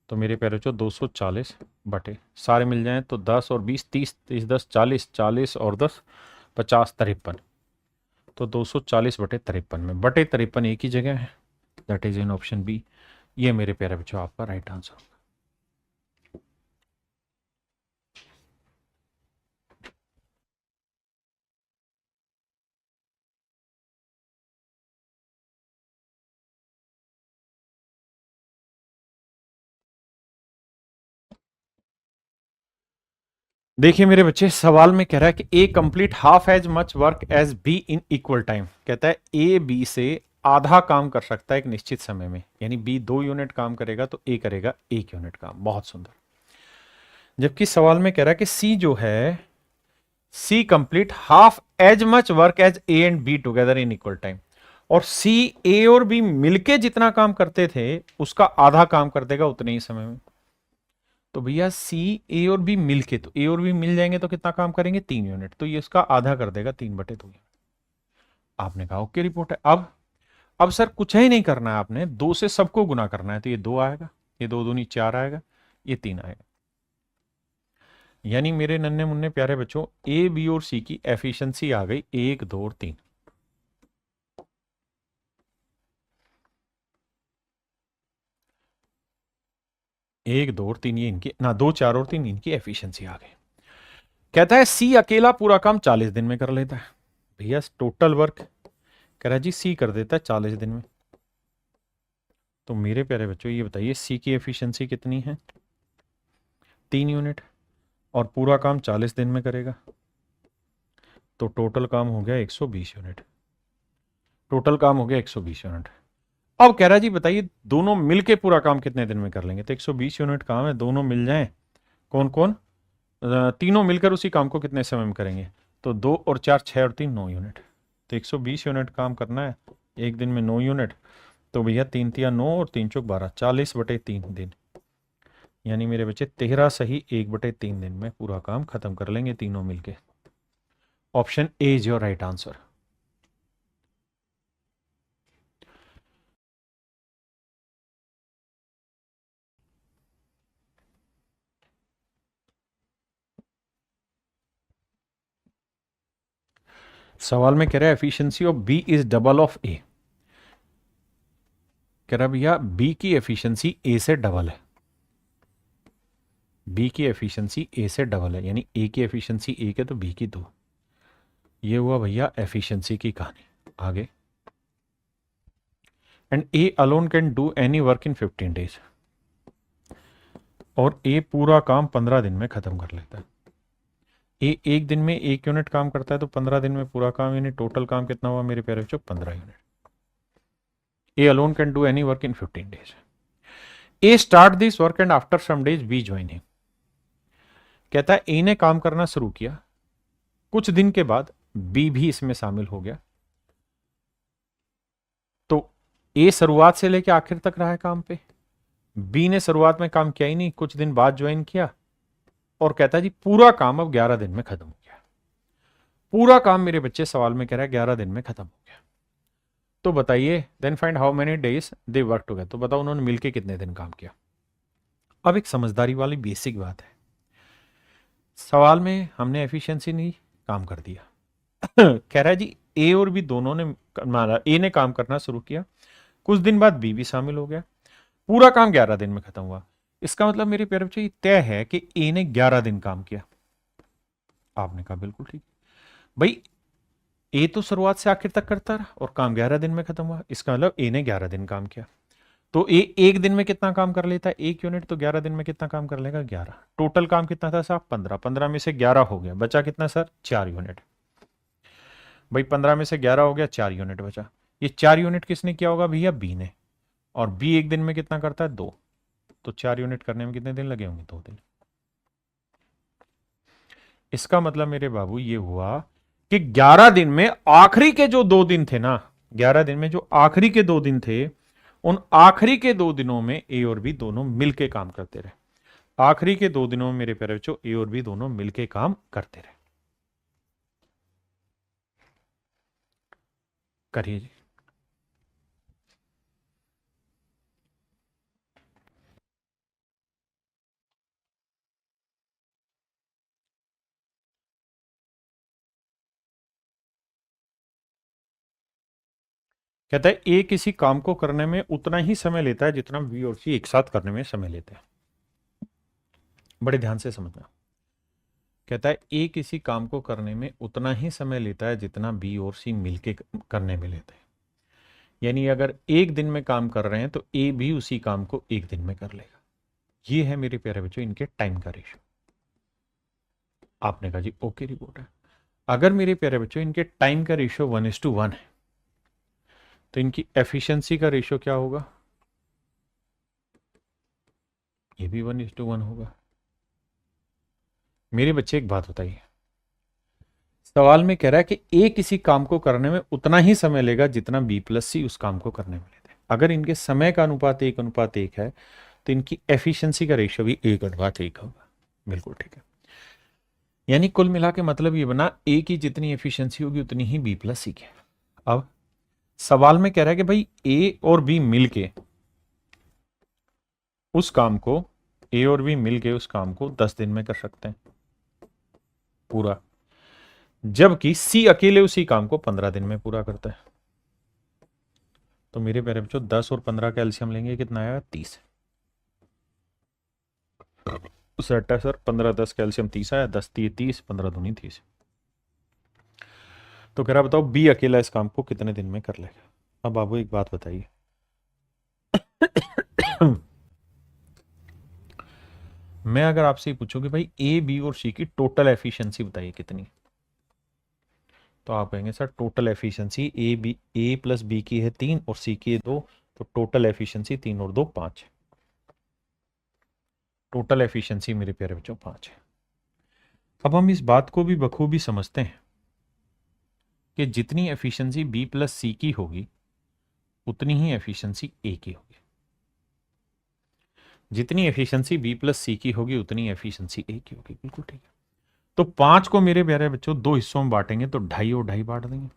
तो मेरे प्यारे बच्चों 240 बटे सारे मिल जाएं तो 10 और 20 30 30 10 40 40 और 10 50 53, तो 240 बटे 53 में बटे 53 एक ही जगह है, that is in option B. ये मेरे प्यारे बच्चों आपका राइट आंसर होगा। देखिए मेरे बच्चे सवाल में कह रहा है कि A complete half as much work as B in equal time. कहता है ए बी से आधा काम कर सकता है एक निश्चित समय में, यानी बी 2 यूनिट काम करेगा तो ए करेगा 1 यूनिट काम। बहुत सुंदर। जबकि सवाल में कह रहा है कि सी जो है C complete half as much work as A and B together in equal time. और सी ए और बी मिलके जितना काम करते थे उसका आधा काम कर देगा उतने ही समय में। तो भैया सी ए और बी मिलके, तो ए और बी मिल जाएंगे तो कितना काम करेंगे 3 यूनिट, तो ये उसका आधा कर देगा 3/2। आपने कहा ओके रिपोर्ट है। अब सर कुछ ही नहीं करना है, आपने 2 से सबको गुना करना है, तो ये 2 आएगा, ये 2 दूनी 4 आएगा, ये 3 आएगा। यानी मेरे नन्हे मुन्ने प्यारे बच्चों, ए बी और सी की एफिशिएंसी आ गई 1 2 और 3। 1 2 और 3 ये इनकी ना, 2 4 और 3 इनकी एफिशिएंसी आ गई। कहता है सी अकेला पूरा काम 40 दिन में कर लेता है। भैया टोटल वर्क कह रहा है जी सी कर देता है 40 दिन में। तो मेरे प्यारे बच्चों ये बताइए सी की एफिशिएंसी कितनी है, 3 यूनिट, और पूरा काम 40 दिन में करेगा, तो टोटल काम हो गया 120 यूनिट। टोटल काम हो गया 120 यूनिट। अब कह रहा है जी बताइए दोनों मिलके पूरा काम कितने दिन में कर लेंगे, तो 120 यूनिट काम है, दोनों मिल जाएं, कौन कौन, तीनों मिलकर उसी काम को कितने समय में करेंगे, तो 2 और 4 6 और 3 9 यूनिट। तो 120 यूनिट काम करना है एक दिन में 9 यूनिट, तो भैया 3 तिया 9 और 3 चौक 12, 40/3 दिन। यानी मेरे बच्चे 13 सही 1/3 दिन में पूरा काम खत्म कर लेंगे तीनों मिलके। Option A is your right answer. सवाल में कह रहा है efficiency of B is double of A. कह रहा भैया बी की एफिशिएंसी ए से डबल है, बी की एफिशिएंसी ए से डबल है, यानी ए की एफिशिएंसी 1 है तो बी की 2। ये हुआ भैया एफिशिएंसी की कहानी। आगे, and A alone can do any work in 15 days, और ए पूरा काम 15 दिन में खत्म कर लेता है। ए एक दिन में 1 यूनिट काम करता है, तो 15 दिन में पूरा काम, यानी टोटल काम कितना हुआ मेरे प्यारे बच्चों 15 unit. A alone can do any work in 15 days. A start this work and after some days B join him. कहता है ए ने काम करना शुरू किया, कुछ दिन के बाद बी भी इसमें शामिल हो गया, तो ए शुरुआत से लेकर आखिर तक रहा है काम पे, बी ने शुरुआत में काम किया ही नहीं, कुछ दिन बाद ज्वाइन किया, और कहता है जी पूरा काम अब 11 दिन में खत्म हो गया। पूरा काम मेरे बच्चे सवाल में कह रहा है 11 दिन में खत्म हो गया। तो बताइए then find how many days they work together, तो बताओ उन्होंने मिलके कितने दिन काम किया। अब एक समझदारी वाली बेसिक बात है, सवाल में हमने एफिशिएंसी नहीं काम कर दिया कह रहा है जी ए और बी दोनों ने, ए ने काम करना शुरू किया, कुछ दिन बाद बी भी शामिल हो गया, पूरा काम 11 दिन में खत्म हुआ। इसका मतलब मेरे प्यारे बच्चों ये तय है कि ए ने 11 दिन काम किया। आपने कहा बिल्कुल ठीक भाई, ए तो शुरुआत से आखिर तक करता रहा और काम 11 दिन में खत्म हुआ, इसका मतलब ए ने 11 दिन काम किया। तो ए एक दिन में कितना काम कर लेता है 1 यूनिट, तो 11 दिन में कितना काम कर लेगा 11। टोटल काम कितना था साहब 15, 15 में से 11 हो गया, बचा कितना सर 4 यूनिट। भाई 15 में से 11 हो गया, 4 यूनिट बचा। ये 4 यूनिट किसने किया होगा भैया बी ने, और बी एक दिन में कितना करता है 2, तो 4 यूनिट करने में कितने दिन लगे होंगे 2 दिन। इसका मतलब मेरे बाबू ये हुआ कि 11 दिन में आखिरी के जो 2 दिन थे ना, 11 दिन में जो आखिरी के 2 दिन थे, उन आखिरी के 2 दिनों में ए और बी दोनों मिलके काम करते रहे। आखिरी के 2 दिनों में मेरे प्यारे बच्चों ए और बी दोनों मिलके काम करते रहे। करिए जी। कहता है ए किसी काम को करने में उतना ही समय लेता है जितना बी और सी एक साथ करने में समय लेते हैं। बड़े ध्यान से समझना। कहता है ए किसी काम को करने में उतना ही समय लेता है जितना बी और सी मिलके करने में लेते हैं। यानी अगर एक दिन में काम कर रहे हैं तो ए भी उसी काम को एक दिन में कर लेगा। ये है मेरे प्यारे बच्चों इनके टाइम का रेशियो। आपने कहा जी ओके रिपोर्ट है। अगर मेरे प्यारे बच्चों इनके टाइम का रेशियो 1:1 है, तो इनकी एफिशिएंसी का रेशियो क्या होगा, ये भी 1:1 होगा। मेरे बच्चे एक बात बताइए, सवाल में कह रहा है कि ए किसी काम को करने में उतना ही समय लेगा जितना बी प्लस सी उस काम को करने में लेते हैं। अगर इनके समय का अनुपात 1:1 है तो इनकी एफिशिएंसी का रेशियो भी 1:1 होगा। बिल्कुल ठीक है। यानी कुल मिला के मतलब ये बना, ए की जितनी एफिशिएंसी होगी उतनी ही बी प्लस सी की। अब सवाल में कह रहा है कि भाई ए और बी मिलके उस काम को, ए और बी मिलके उस काम को 10 दिन में कर सकते हैं पूरा, जबकि सी अकेले उसी काम को 15 दिन में पूरा करता है। तो मेरे प्यारे बच्चों 10 और 15 का एलसीएम लेंगे, कितना आएगा? 30। सेट है सर, 15 10 का एलसीएम 30 आया, 10 3 30, 15 दूनी 30। तो कह रहा बताओ बी अकेला इस काम को कितने दिन में कर लेगा। अब बाबू एक बात बताइए, मैं अगर आपसे पूछूं कि भाई ए बी और सी की टोटल एफिशिएंसी बताइए कितनी, तो आप कहेंगे सर टोटल एफिशिएंसी ए प्लस बी की है 3 और सी की है 2, तो टोटल एफिशिएंसी 3 और 2 5। टोटल एफिशिएंसी मेरे प्यारे बच्चों 5 है। अब हम इस बात को भी बखूबी समझते हैं कि जितनी एफिशिएंसी बी प्लस सी की होगी उतनी ही एफिशिएंसी ए की होगी। जितनी एफिशिएंसी बी प्लस सी की होगी उतनी एफिशिएंसी ए की होगी। बिल्कुल ठीक है। तो 5 को मेरे प्यारे बच्चों 2 हिस्सों में बांटेंगे तो 2.5 और 2.5 बांट देंगे।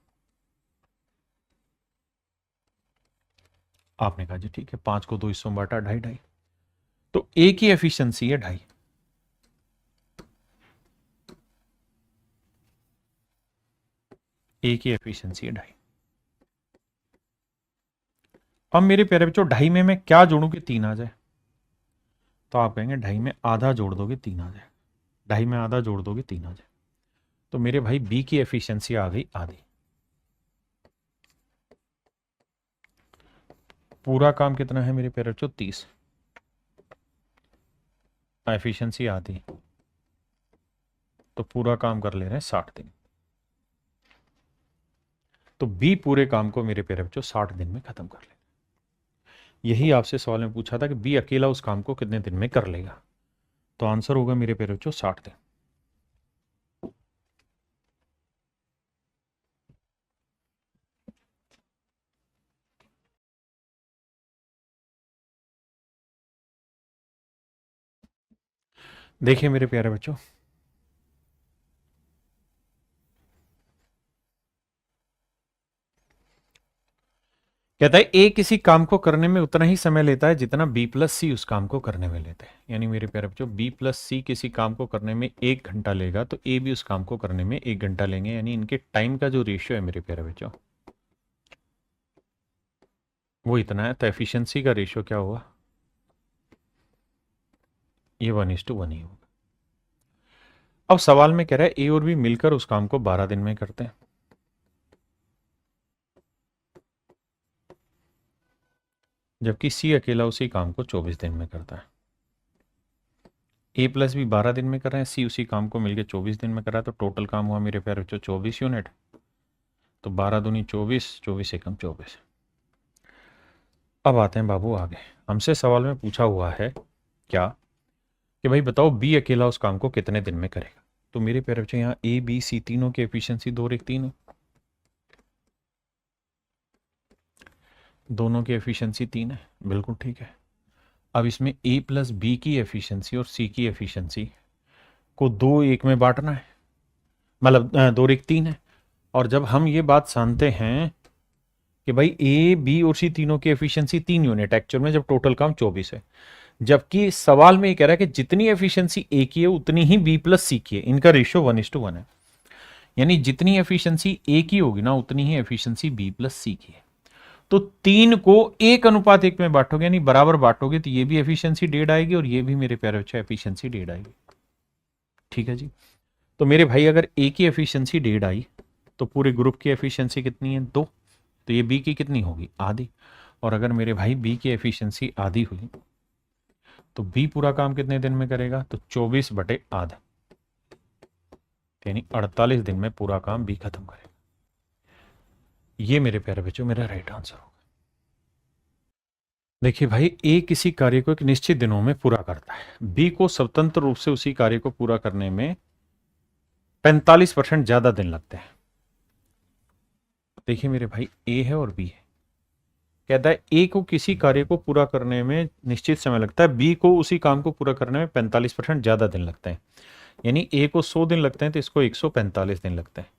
आपने कहा जी ठीक है, 5 को 2 हिस्सों में बांटा, 2.5 2.5, तो ए की एफिशिएंसी है 2.5, ए की एफिशिएंसी है 2.5। अब मेरे प्यारे बच्चों 2.5 में मैं क्या जोड़ूं कि 3 आ जाए, तो आप कहेंगे 2.5 में आधा जोड़ दोगे 3 आ जाए, 2.5 में आधा जोड़ दोगे 3 आ जाए। तो मेरे भाई बी की एफिशिएंसी आ गई आधी। पूरा काम कितना है मेरे प्यारे बच्चों? 30, एफिशिएंसी आधी, तो पूरा काम कर ले रहे हैं 60 दिन। तो बी पूरे काम को मेरे प्यारे बच्चों 60 दिन में खत्म कर ले। यही आपसे सवाल में पूछा था कि बी अकेला उस काम को कितने दिन में कर लेगा, तो आंसर होगा मेरे प्यारे बच्चों 60 दिन। देखिए मेरे प्यारे बच्चों, कहता है ए किसी काम को करने में उतना ही समय लेता है जितना बी प्लस सी उस काम को करने में लेते हैं। यानी मेरे प्यारे बच्चों बी प्लस सी किसी काम को करने में 1 घंटा लेगा तो ए भी उस काम को करने में 1 घंटा लेंगे। यानी इनके टाइम का जो रेशियो है मेरे प्यारे बच्चों वो इतना है। तो एफिशिएंसी का रेशियो क्या हुआ? ये 1:1 ही होगा। अब सवाल में कह रहा है ए और बी मिलकर उस काम को 12 दिन में करते हैं, जबकि सी अकेला उसी काम को 24 दिन में करता है। ए प्लस बी 12 दिन में कर रहे हैं, सी उसी काम को मिलकर 24 दिन में कर रहा है, तो टोटल काम हुआ मेरे प्यारे बच्चों 24 यूनिट। तो 12 दूनी 24, 24 एकम 24। अब आते हैं बाबू आगे। हमसे सवाल में पूछा हुआ है क्या कि भाई बताओ बी अकेला उस काम को कितने दिन में करेगा। तो मेरे प्यारे बच्चों यहाँ ए बी सी तीनों की एफिशिएंसी 2 और 1 3 है, दोनों की एफिशिएंसी 3 है। बिल्कुल ठीक है। अब इसमें ए प्लस बी की एफिशिएंसी और सी की एफिशिएंसी को 2 1 में बांटना है, मतलब 2 और 1 3 है। और जब हम ये बात जानते हैं कि भाई ए बी और सी तीनों की एफिशिएंसी 3 यूनिट, एक्चुअल में जब टोटल काम 24 है, जबकि सवाल में ये कह रहा है कि जितनी एफिशिएंसी ए की है उतनी ही बी प्लस सी की है, इनका रेशियो 1:1 है। यानी जितनी एफिशिएंसी ए की होगी ना उतनी ही एफिशिएंसी बी प्लस सी की है। तो 3 को 1:1 में बांटोगे, यानी बराबर बांटोगे, तो ये भी एफिशिएंसी 1.5 आएगी और ये भी मेरे प्यारे बच्चे एफिशिएंसी 1.5 आएगी। ठीक है जी। तो मेरे भाई अगर ए की एफिशिएंसी 1.5 आई तो पूरे ग्रुप की एफिशिएंसी कितनी है? 2। तो ये बी की कितनी होगी? आधी। और अगर मेरे भाई बी की एफिशिएंसी आधी हुई तो बी पूरा काम कितने दिन में करेगा? तो 24/8, यानी 48 दिन में पूरा काम बी खत्म करेगा। ये मेरे प्यारे बच्चों मेरा राइट आंसर होगा। देखिए भाई ए किसी कार्य को एक निश्चित दिनों में पूरा करता है, बी को स्वतंत्र रूप से उसी कार्य को पूरा करने में 45% ज्यादा दिन लगते हैं। देखिए मेरे भाई, ए है और बी है। कहता है ए को किसी कार्य को पूरा करने में निश्चित समय लगता है, बी को उसी काम को पूरा करने में 45% ज्यादा दिन लगते हैं। यानी ए को 100 दिन लगते हैं तो इसको 145 दिन लगते हैं।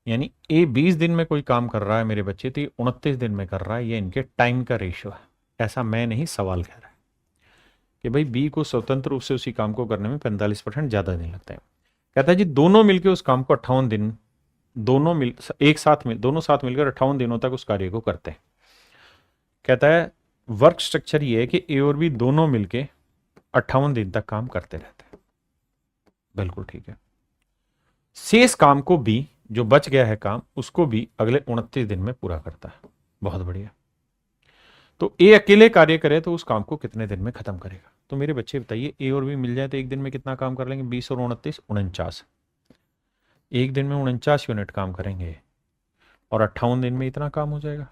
यानी ए 20 दिन में कोई काम कर रहा है मेरे बच्चे, तो ये 29 दिन में कर रहा है। ये इनके टाइम का रेशियो है। ऐसा मैं नहीं, सवाल कह रहा है कि भाई बी को स्वतंत्र रूप से उसी काम को करने में 45% ज्यादा दिन लगते हैं। कहता है जी दोनों मिलकर उस काम को 58 दिन, दोनों साथ मिलकर 58 दिनों तक उस कार्य को करते हैं। कहता है वर्क स्ट्रक्चर ये है कि ए और बी दोनों मिलके 58 दिन तक काम करते रहते हैं। बिल्कुल ठीक है। शेष काम को बी, जो बच गया है काम, उसको भी अगले 29 दिन में पूरा करता है। बहुत बढ़िया। तो ए अकेले कार्य करे तो उस काम को कितने दिन में खत्म करेगा? तो मेरे बच्चे बताइए, ए और बी मिल जाए तो एक दिन में कितना काम कर लेंगे? 20 और 29, 49। एक दिन में 49 यूनिट काम करेंगे और 58 दिन में इतना काम हो जाएगा।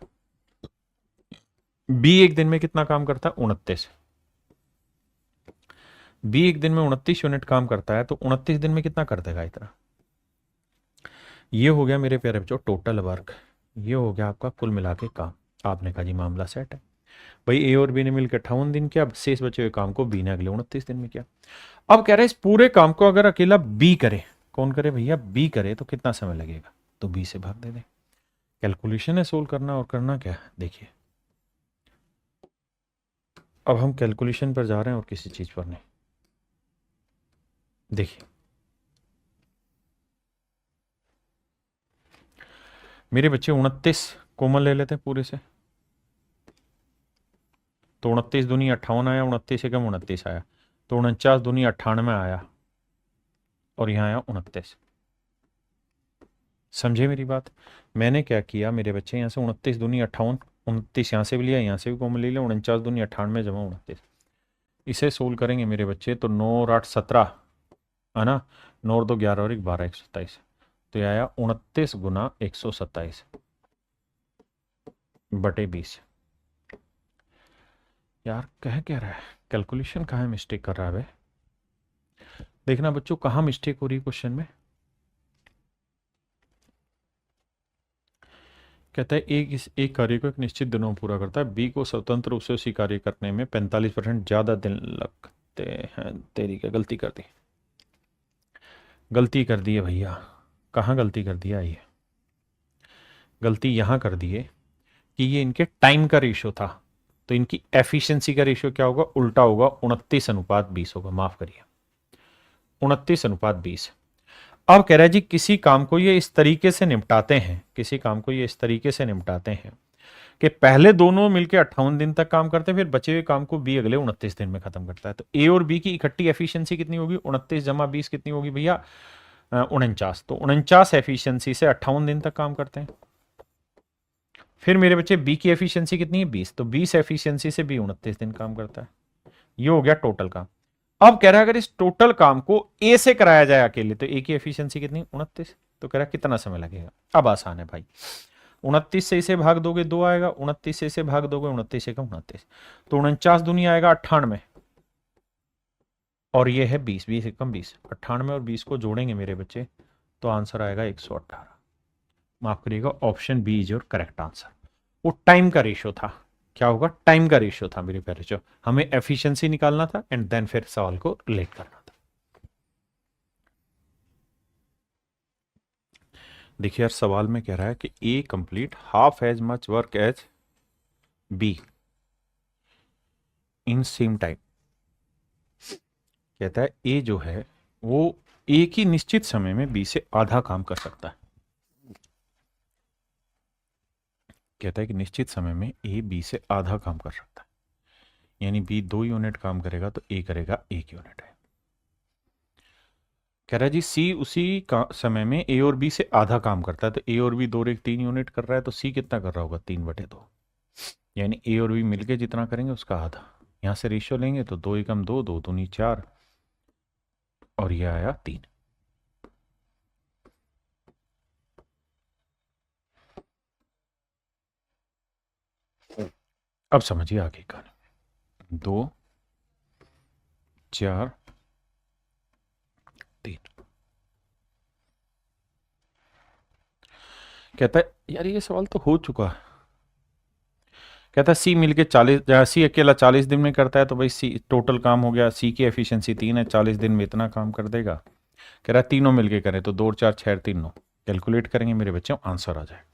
बी एक दिन में कितना काम करता है? 29। बी एक दिन में 29 यूनिट काम करता है, तो 29 दिन में कितना कर देगा इतना? ये हो गया मेरे प्यारे बच्चों टोटल वर्क। ये हो गया आपका कुल मिला के काम। आपने कहा जी मामला सेट है। भाई ए और बी ने मिलकर 58 दिन किया, शेष बचे हुए काम को बी ने अगले 29 दिन में किया। अब कह रहे हैं इस पूरे काम को अगर अकेला बी करे, कौन करे भैया? बी करे, तो कितना समय लगेगा? तो बी से भाग दे दे। कैलकुलेशन है सोल्व करना, और करना क्या है देखिए। अब हम कैलकुलेशन पर जा रहे हैं और किसी चीज पर नहीं। देखिए मेरे बच्चे 29 कोमल ले लेते हैं पूरे से, तो 29 दूनी 58 आया, 29 एकम 29 आया, तो 49 दूनी 98 आया, और यहां आया 29। समझे मेरी बात? मैंने क्या किया मेरे बच्चे, यहाँ से 29 दूनी 58, 29 यहाँ से भी लिया, यहाँ से भी कॉमन ले लिया, 49 दूनी 98 जमा 29। इसे सोल्व करेंगे मेरे बच्चे तो 9 और 8 17 है ना, 9 और 2 11 और 1 12 127। तो यह आया 29 गुना 127 बटे 20। यार कह क्या रहा है, कैलकुलेशन कहाँ मिस्टेक कर रहा है बे? देखना बच्चों कहाँ मिस्टेक हो रही है क्वेश्चन में। कहता है एक कार्य को एक निश्चित दिनों में पूरा करता है, बी को स्वतंत्र रूप से उसी कार्य करने में 45% ज्यादा दिन लगते हैं। तेरी क्या गलती कर दी? गलती कर दी है भैया। कहाँ गलती कर दिया? ये गलती यहां कर दी है कि ये इनके टाइम का रेशियो था, तो इनकी एफिशिएंसी का रेशियो क्या होगा? उल्टा होगा, 29:20 होगा। माफ करिए, 29:20। अब कह रहा है जी किसी काम को ये इस तरीके से निपटाते हैं, किसी काम को ये इस तरीके से निपटाते हैं कि पहले दोनों मिलकर 58 दिन तक काम करते हैं, फिर बचे हुए काम को बी अगले 29 दिन में खत्म करता है। तो ए और बी की इकट्ठी एफिशिएंसी कितनी होगी? 29 जमा 20 कितनी होगी भैया? 49। तो 49 एफिशिएंसी से 58 दिन तक काम करते हैं। फिर मेरे बच्चे बी की एफिशिएंसी कितनी है? 20। तो 20 एफिशिएंसी से बी 29 दिन काम करता है। ये हो गया टोटल काम। अब कह रहा है अगर इस टोटल काम को ए से कराया जाए अकेले, तो ए की एफिशिएंसी कितनी? 29। तो कह रहा है कितना समय लगेगा? अब आसान है भाई, 29 से इसे भाग दोगे 2 आएगा, 29 से इसे भाग दोगे 29 से 29, तो 49 दूनी आएगा 98, और ये है 20, 20 एकम 20, 98 और 20 को जोड़ेंगे मेरे बच्चे तो आंसर आएगा 118। माफ करिएगा, option B is your correct answer. वो टाइम का रेशियो था। क्या होगा? टाइम का रेशियो था मेरे प्यारे बच्चों। हमें एफिशिएंसी निकालना था एंड देन फिर सवाल को रिलेट करना था। देखिए यार सवाल में कह रहा है कि A complete half as much work as B in same time. कहता है ए जो है वो एक ही निश्चित समय में बी से आधा काम कर सकता है। कहता है कि निश्चित समय में ए बी से आधा काम कर सकता है, यानी बी 2 यूनिट काम करेगा तो ए करेगा 1 यूनिट है। कह रहा है जी सी उसी समय में ए और बी से आधा काम करता है, तो ए और बी 2 और 1 3 यूनिट कर रहा है, तो सी कितना कर रहा होगा? 3/2, यानी ए और बी मिलके जितना करेंगे उसका आधा। यहां से रेशियो लेंगे तो 2 एकम 2, 2 दूनी 4, और यह आया 3। अब समझिए आगे का। 2 4 3। कहता है यार ये सवाल तो हो चुका है। कहता है सी मिलके 40, सी अकेला 40 दिन में करता है तो भाई सी टोटल काम हो गया, सी की एफिशिएंसी 3 है, 40 दिन में इतना काम कर देगा। कह रहा है तीनों मिलके करें तो 2 और 4 6 3 9, कैलकुलेट करेंगे मेरे बच्चों, आंसर आ जाए।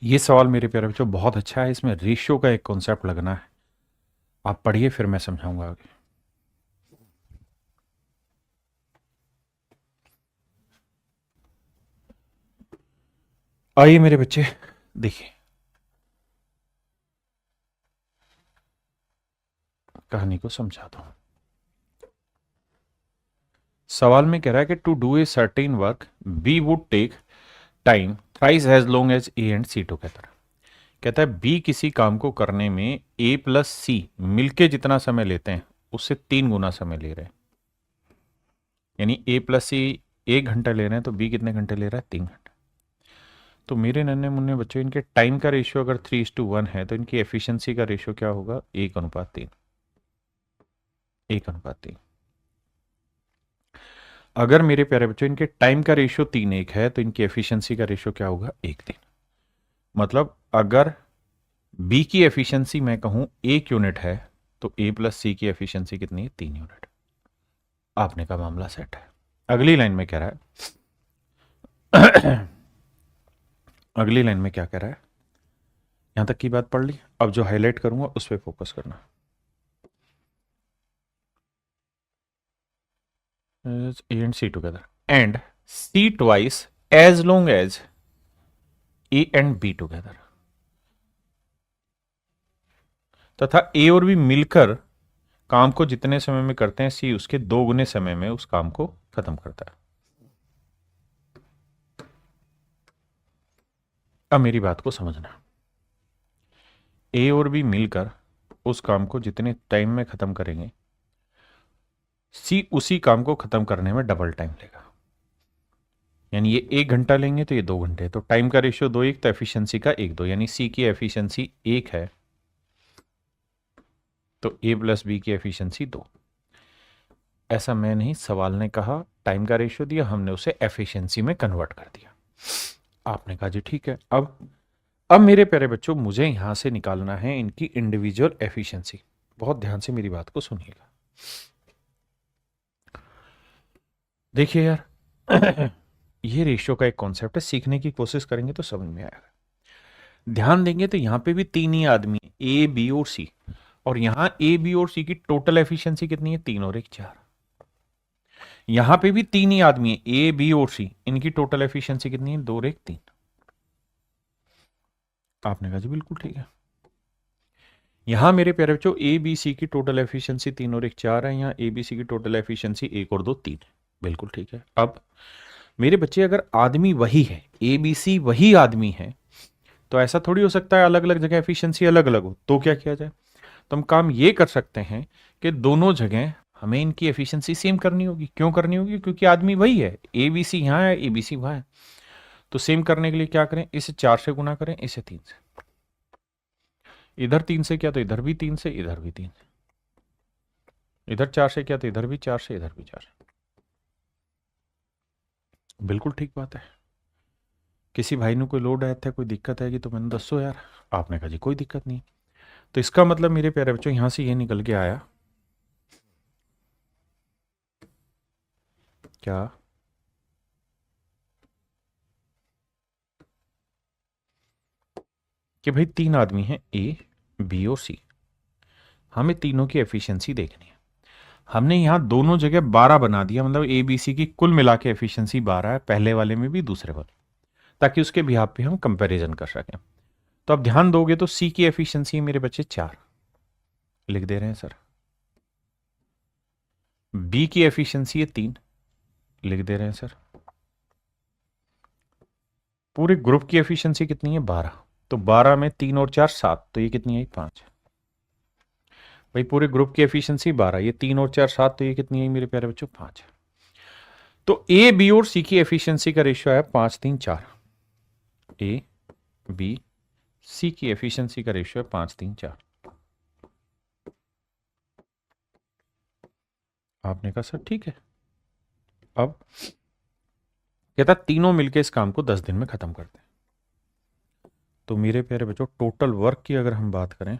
ये सवाल मेरे प्यारे बच्चों बहुत अच्छा है, इसमें रेशियो का एक कॉन्सेप्ट लगना है। आप पढ़िए फिर मैं समझाऊंगा आगे। आइए मेरे बच्चे देखिए, कहानी को समझा दो। सवाल में कह रहा है कि to do a certain work B would take time thrice as long as A and C together. कहता है बी किसी काम को करने में ए प्लस सी मिलके जितना समय लेते हैं उससे 3 गुना समय ले रहे हैं। यानी ए प्लस सी 1 घंटा ले रहे हैं तो बी कितने घंटे ले रहा है, 3 घंटे। तो मेरे नन्हे मुन्ने बच्चों, इनके टाइम का रेशियो अगर 3:1 है तो इनकी एफिशिएंसी का रेशियो क्या होगा, 1:3। 1:3। अगर मेरे प्यारे बच्चों इनके टाइम का रेशियो 3:1 है तो इनकी एफिशिएंसी का रेशियो क्या होगा, 1:3। मतलब अगर बी की एफिशिएंसी मैं कहूं 1 यूनिट है तो ए प्लस सी की एफिशिएंसी कितनी है, 3 यूनिट। आपने का मामला सेट है। अगली लाइन में कह रहा है अगली लाइन में क्या कह रहा है, यहां तक की बात पढ़ ली, अब जो हाईलाइट करूंगा उस पर फोकस करना। A and C together and C twice as long as A and B together. तथा ए और बी मिलकर काम को जितने समय में करते हैं सी उसके 2 गुने समय में उस काम को खत्म करता है। अब मेरी बात को समझना, ए और बी मिलकर उस काम को जितने टाइम में खत्म करेंगे सी उसी काम को खत्म करने में डबल टाइम लेगा। यानी ये 1 घंटा लेंगे तो ये 2 घंटे, तो टाइम का रेशियो 2:1 तो एफिशिएंसी का 1:2, यानी सी की एफिशिएंसी 1 है तो ए प्लस बी की एफिशिएंसी 2। ऐसा मैं नहीं, सवाल ने कहा, टाइम का रेशियो दिया, हमने उसे एफिशिएंसी में कन्वर्ट कर दिया। आपने कहा जी ठीक है। अब मेरे प्यारे बच्चों मुझे यहां से निकालना है इनकी इंडिविजुअल एफिशिएंसी। बहुत ध्यान से मेरी बात को सुनिएगा। देखिए यार ये रेशियो का एक कॉन्सेप्ट है, सीखने की कोशिश करेंगे तो समझ में आएगा। ध्यान देंगे तो यहां पे भी 3 ही आदमी है, ए बी और सी, और यहां ए बी और सी की टोटल एफिशिएंसी कितनी है, 3 और 1 4। यहां पे भी 3 ही आदमी है, ए बी और सी, इनकी टोटल एफिशिएंसी कितनी है, 2 और 1 3। आपने कहा जी बिल्कुल ठीक है। यहां मेरे प्यारे बच्चों ए बी सी की टोटल एफिशिएंसी 3 और 1 4 है, यहां ए बी सी की टोटल एफिशिएंसी 1 और 2 3 है। बिल्कुल ठीक है। अब मेरे बच्चे अगर आदमी वही है, ए बी सी वही आदमी है, तो ऐसा थोड़ी हो सकता है अलग अलग जगह एफिशिएंसी अलग अलग हो। तो क्या किया जाए, तो हम काम ये कर सकते हैं कि दोनों जगह हमें इनकी एफिशिएंसी सेम करनी होगी। क्यों करनी होगी, क्योंकि आदमी वही है, ए बी सी यहां है, ए बी सी वहां है। तो सेम करने के लिए क्या करें, इसे 4 से गुना करें, इसे 3 से। इधर 3 से किया तो इधर भी 3 से, इधर भी 3 से। इधर 4 से किया तो इधर भी 4 से, इधर भी 4 से। बिल्कुल ठीक बात है। किसी भाई ने कोई लोड आया था, कोई दिक्कत आएगी तो मैंने दसो यार। आपने कहा जी कोई दिक्कत नहीं। तो इसका मतलब मेरे प्यारे बच्चों यहां से ये निकल के आया क्या, कि भाई 3 आदमी हैं, ए बी और सी, हमें तीनों की एफिशिएंसी देखनी है। हमने यहां दोनों जगह 12 बना दिया, मतलब ए बी सी की कुल मिला के एफिशिएंसी 12 है, पहले वाले में भी दूसरे वाले, ताकि उसके बिहाफ पे हम कंपैरिजन कर सकें। तो अब ध्यान दोगे तो सी की एफिशिएंसी मेरे बच्चे 4 लिख दे रहे हैं सर, बी की एफिशिएंसी है 3 लिख दे रहे हैं सर, पूरे ग्रुप की एफिशिएंसी कितनी है 12, तो 12 में 3 और 4 7, तो ये कितनी आई 5। भाई पूरे ग्रुप की एफिशिएंसी 12, ये 3 और 4 7, तो ये कितनी आई मेरे प्यारे बच्चों 5। तो ए बी और सी की एफिशिएंसी का रेशियो है 5 3 4। ए बी सी की एफिशिएंसी का रेशियो है 5 3 4। आपने कहा सर ठीक है। अब कहता तीनों मिलके इस काम को 10 दिन में खत्म करते हैं। तो मेरे प्यारे बच्चों, टोटल वर्क की अगर हम बात करें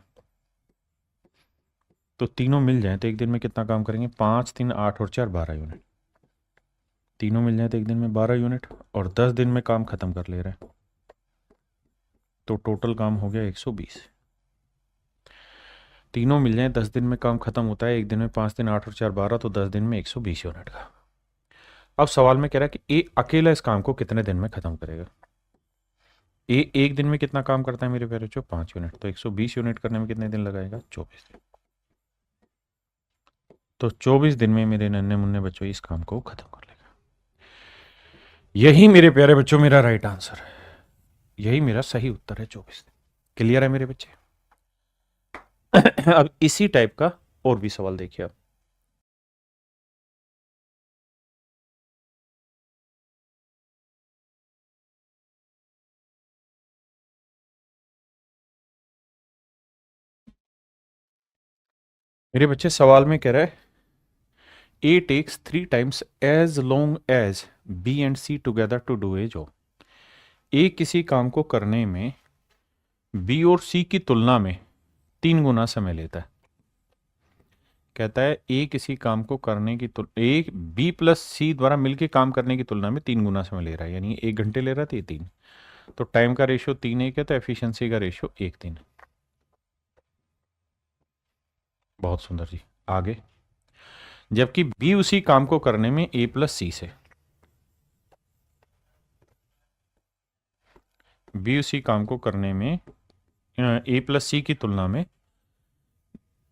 तो तीनों मिल जाए तो एक दिन में कितना काम करेंगे? 5 3 8 और 4 12 यूनिट। तीनों मिल जाए तो एक दिन में 12 यूनिट और 10 दिन में काम खत्म कर ले रहे हैं, तो टोटल काम हो गया 120। तीनों मिल जाए 10 दिन में काम खत्म होता है, एक दिन में 5 दिन 8 और 4 12, तो 10 दिन में 120 यूनिट का। अब सवाल में कह रहा है कि ए अकेला इस काम को कितने दिन में खत्म करेगा। ए एक दिन में कितना काम करता है मेरे प्यारे बच्चों? 5 यूनिट, तो 120 यूनिट करने में कितने दिन लगाएगा? 24 दिन। तो 24 दिन में मेरे नन्हे मुन्ने बच्चों इस काम को खत्म कर लेगा। यही मेरे प्यारे बच्चों मेरा राइट आंसर है, यही मेरा सही उत्तर है, 24 दिन। क्लियर है मेरे बच्चे? अब इसी टाइप का और भी सवाल देखिए आप। मेरे बच्चे सवाल में कह रहा है A takes 3 times as long as B and C together to do a job. A किसी काम को करने में बी और सी की तुलना में 3 गुना समय लेता है। कहता है ए किसी काम को करने की ए बी प्लस सी द्वारा मिलकर काम करने की तुलना में 3 गुना समय ले रहा है, यानी 1 घंटे ले रहा था, ये 3। तो टाइम का रेशियो 3:1 है, तो एफिशिएंसी का रेशियो 1:3। बहुत सुंदर जी। आगे, जबकि बी उसी काम को करने में ए प्लस सी से, बी उसी काम को करने में ए प्लस सी की तुलना में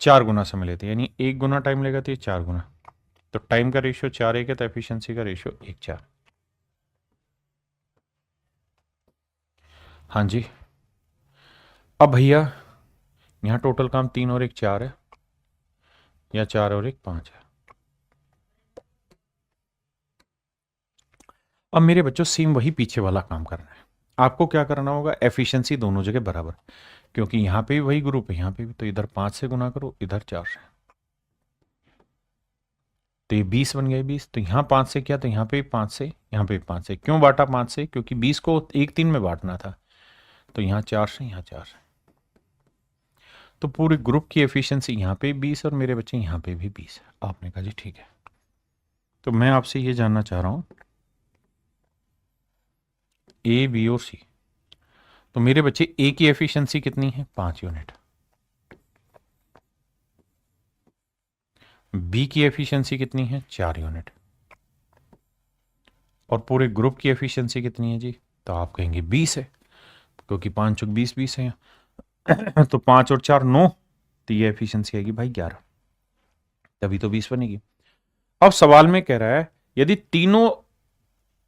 4 गुना समय लेते हैं, यानी 1 गुना टाइम लेगा तो ये 4 गुना। तो टाइम का रेशियो 4:1 है, तो एफिशिएंसी का रेशियो 1:4। हाँ जी। अब भैया यहां टोटल काम 3 और 1 4 है, या 4 और 1 5 है। अब मेरे बच्चों सेम वही पीछे वाला काम करना है। आपको क्या करना होगा? एफिशिएंसी दोनों जगह बराबर, क्योंकि यहां पे भी वही ग्रुप है, यहां पे भी, तो इधर 5 से गुना करो, इधर 4 से, तो ये 20 बन गए 20। तो यहां 5 से किया तो यहां पे 5 से, यहां पे 5 से। क्यों बांटा 5 से? क्योंकि 20 को 1/3 में बांटना था, तो यहां 4 से, यहां 4 से। तो पूरे ग्रुप की एफिशिएंसी यहां पे 20 और मेरे बच्चे यहां पे भी 20 है। आपने कहा जी ठीक है। तो मैं आपसे ये जानना चाह रहा हूं, ए बी और सी, तो मेरे बच्चे ए की एफिशिएंसी कितनी है? 5 यूनिट। बी की एफिशिएंसी कितनी है? 4 यूनिट। और पूरे ग्रुप की एफिशिएंसी कितनी है जी? तो आप कहेंगे 20 है, क्योंकि 5 चौक 20 20 है। तो 5 और 4 9, तो ये एफिशिएंसी आएगी भाई 11, तभी तो 20 बनेगी। अब सवाल में कह रहा है यदि तीनों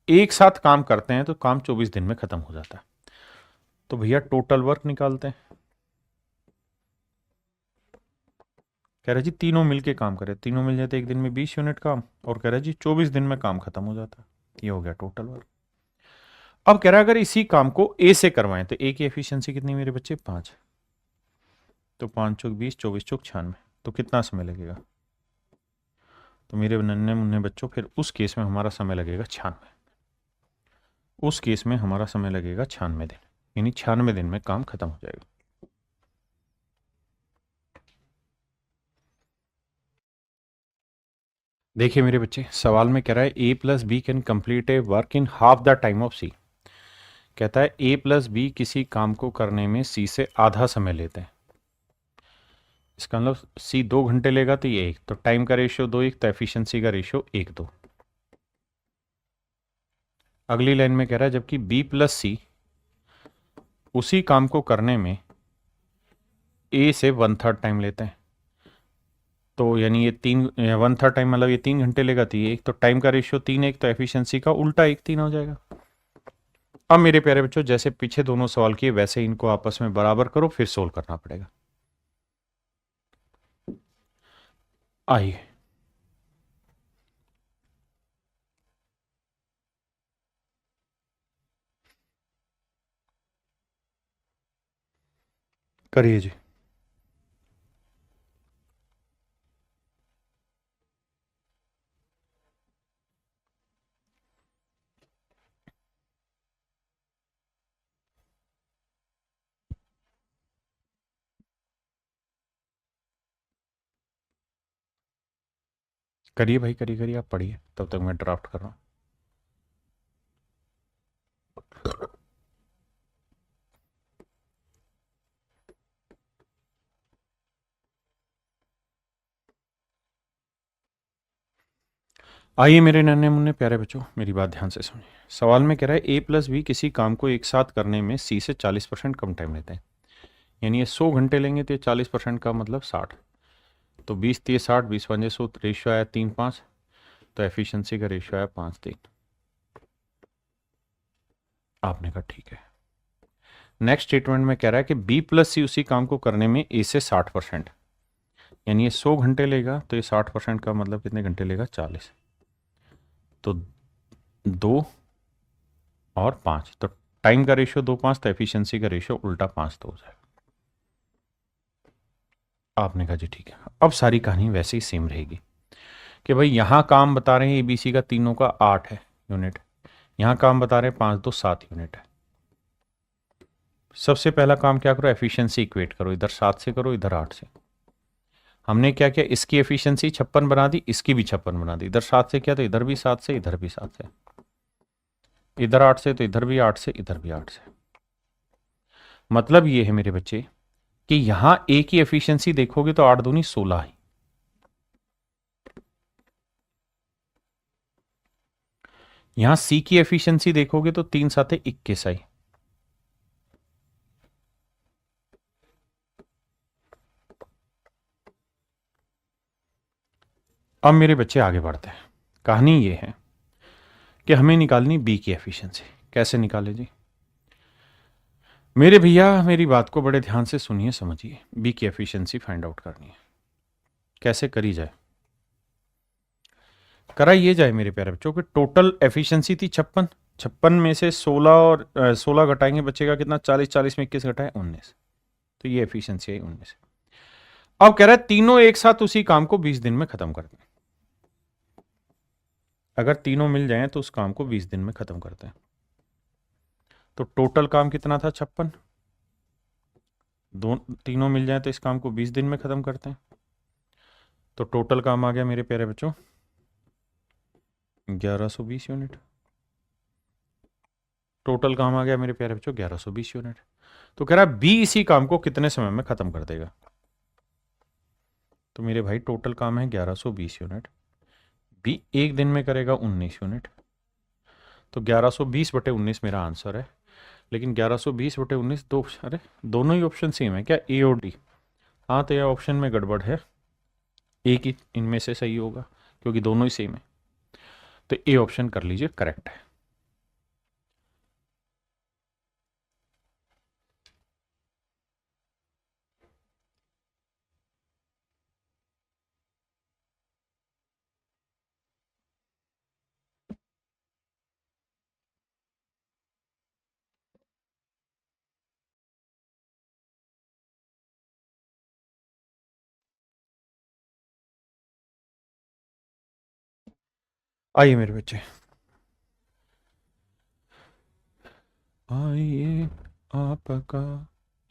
एक साथ काम करते हैं तो काम 24 दिन में खत्म हो जाता है। तो भैया टोटल वर्क निकालते हैं। कह रहा है जी तीनों मिलके काम करें, तीनों मिल जाते एक दिन में 20 यूनिट काम, और कह रहा है जी 24 दिन में काम खत्म हो जाता है। ये हो गया टोटल वर्क। अब कह रहा है अगर इसी काम को ए से करवाएं तो ए की एफिशिएंसी कितनी मेरे बच्चे? 5। तो 5 चौक 20, 24 चौक 96, तो कितना समय लगेगा? तो मेरे नन्हे मुन्ने बच्चों फिर उस केस में हमारा समय लगेगा 96। उस केस में हमारा समय लगेगा 96 दिन, यानी 96 दिन में काम खत्म हो जाएगा। देखिए मेरे बच्चे, सवाल में कह रहा है A plus B can complete a work in half the time of C. कहता है ए प्लस बी किसी काम को करने में सी से आधा समय लेते हैं। इसका मतलब सी 2 घंटे लेगा तो ये 1, तो टाइम का रेशियो 2:1, तो एफिशिएंसी का रेशियो 1:2। अगली लाइन में कह रहा है जबकि बी प्लस सी उसी काम को करने में ए से 1/3 टाइम लेते हैं। तो यानी ये 1/3 टाइम मतलब ये 3 घंटे लेगा, तो ये 1, तो टाइम का रेशियो 3:1, तो एफिशिएंसी का उल्टा 1:3 हो जाएगा। अब मेरे प्यारे बच्चों, जैसे पीछे दोनों सवाल किए वैसे इनको आपस में बराबर करो, फिर सोल्व करना पड़ेगा। आइए, करिए जी। करिए भाई, करिए करिए, आप पढ़िए, तब तक मैं ड्राफ्ट कर रहा हूँ। आइए मेरे नन्हे मुन्ने प्यारे बच्चों, मेरी बात ध्यान से सुनिए। सवाल में कह रहा है ए प्लस बी किसी काम को एक साथ करने में सी से 40% कम टाइम लेते हैं। यानी ये 100 घंटे लेंगे तो ये 40% का मतलब 60। तो 20 30 60, 20 पंजे 100, रेशियो आया 3:5, तो एफिशिएंसी का रेशियो आया 5:3। आपने कहा ठीक है। नेक्स्ट स्टेटमेंट में कह रहा है कि बी प्लस सी उसी काम को करने में ए से 60%, यानी ये 100 घंटे लेगा तो ये 60% का मतलब कितने घंटे लेगा, 40। तो 2 और 5, तो टाइम का रेशियो 2:5, तो एफिशिएंसी का रेशियो उल्टा 5:2 हो जाएगा। आपने कहा जी ठीक है। अब सारी कहानी वैसे ही सेम रहेगी कि भाई यहाँ काम बता रहे हैं एबीसी का तीनों का 8 है यूनिट, यहाँ काम बता रहे हैं 5 2 7 यूनिट है। सबसे पहला काम क्या करो, एफिशिएंसी इक्वेट करो, इधर 7 से करो, इधर 8 से। हमने क्या किया, इसकी एफिशिएंसी 56 बना दी, इसकी भी 56 बना दी। इधर 7 से किया तो इधर भी 7 से, इधर भी 7 से, इधर 8 से तो इधर भी 8 से, इधर भी 8 से। मतलब ये है मेरे बच्चे कि यहां ए की एफिशिएंसी देखोगे तो 8 दूनी 16 है। यहां सी की एफिशिएंसी देखोगे तो 3 7 21 आई। अब मेरे बच्चे आगे बढ़ते हैं। कहानी ये है कि हमें निकालनी बी की एफिशिएंसी। कैसे निकाले जी? मेरे भैया मेरी बात को बड़े ध्यान से सुनिए, समझिए। बी की एफिशिएंसी फाइंड आउट करनी है। कैसे करी जाए? करा ये जाए मेरे प्यारे बच्चों कि टोटल एफिशिएंसी थी 56, 56 में से 16 और 16 घटाएंगे, बचेगा कितना, 40, 40 में 21 घटाए 19, तो ये एफिशिएंसी है 19। अब कह रहा है तीनों एक साथ उसी काम को 20 दिन में खत्म कर दें। अगर तीनों मिल जाएं तो उस काम को 20 दिन में खत्म करते हैं। तो टोटल काम कितना था, 56। तीनों मिल जाए तो इस काम को 20 दिन में खत्म करते हैं। तो टोटल काम आ गया मेरे प्यारे बच्चों 1120 यूनिट। टोटल काम आ गया मेरे प्यारे बच्चों 1120 यूनिट। तो कह रहा है बी इसी काम को कितने समय में खत्म कर देगा? तो मेरे भाई टोटल काम है 1120 यूनिट, बी एक दिन में करेगा 19 यूनिट। तो 1120/19 मेरा आंसर है। लेकिन 1120/19 दो, अरे दोनों ही ऑप्शन सेम है क्या, ए और डी? हाँ, तो यह ऑप्शन में गड़बड़ है, एक ही इनमें से सही होगा क्योंकि दोनों ही सेम है। तो ए ऑप्शन कर लीजिए, करेक्ट है। आइए मेरे बच्चे, आइए आपका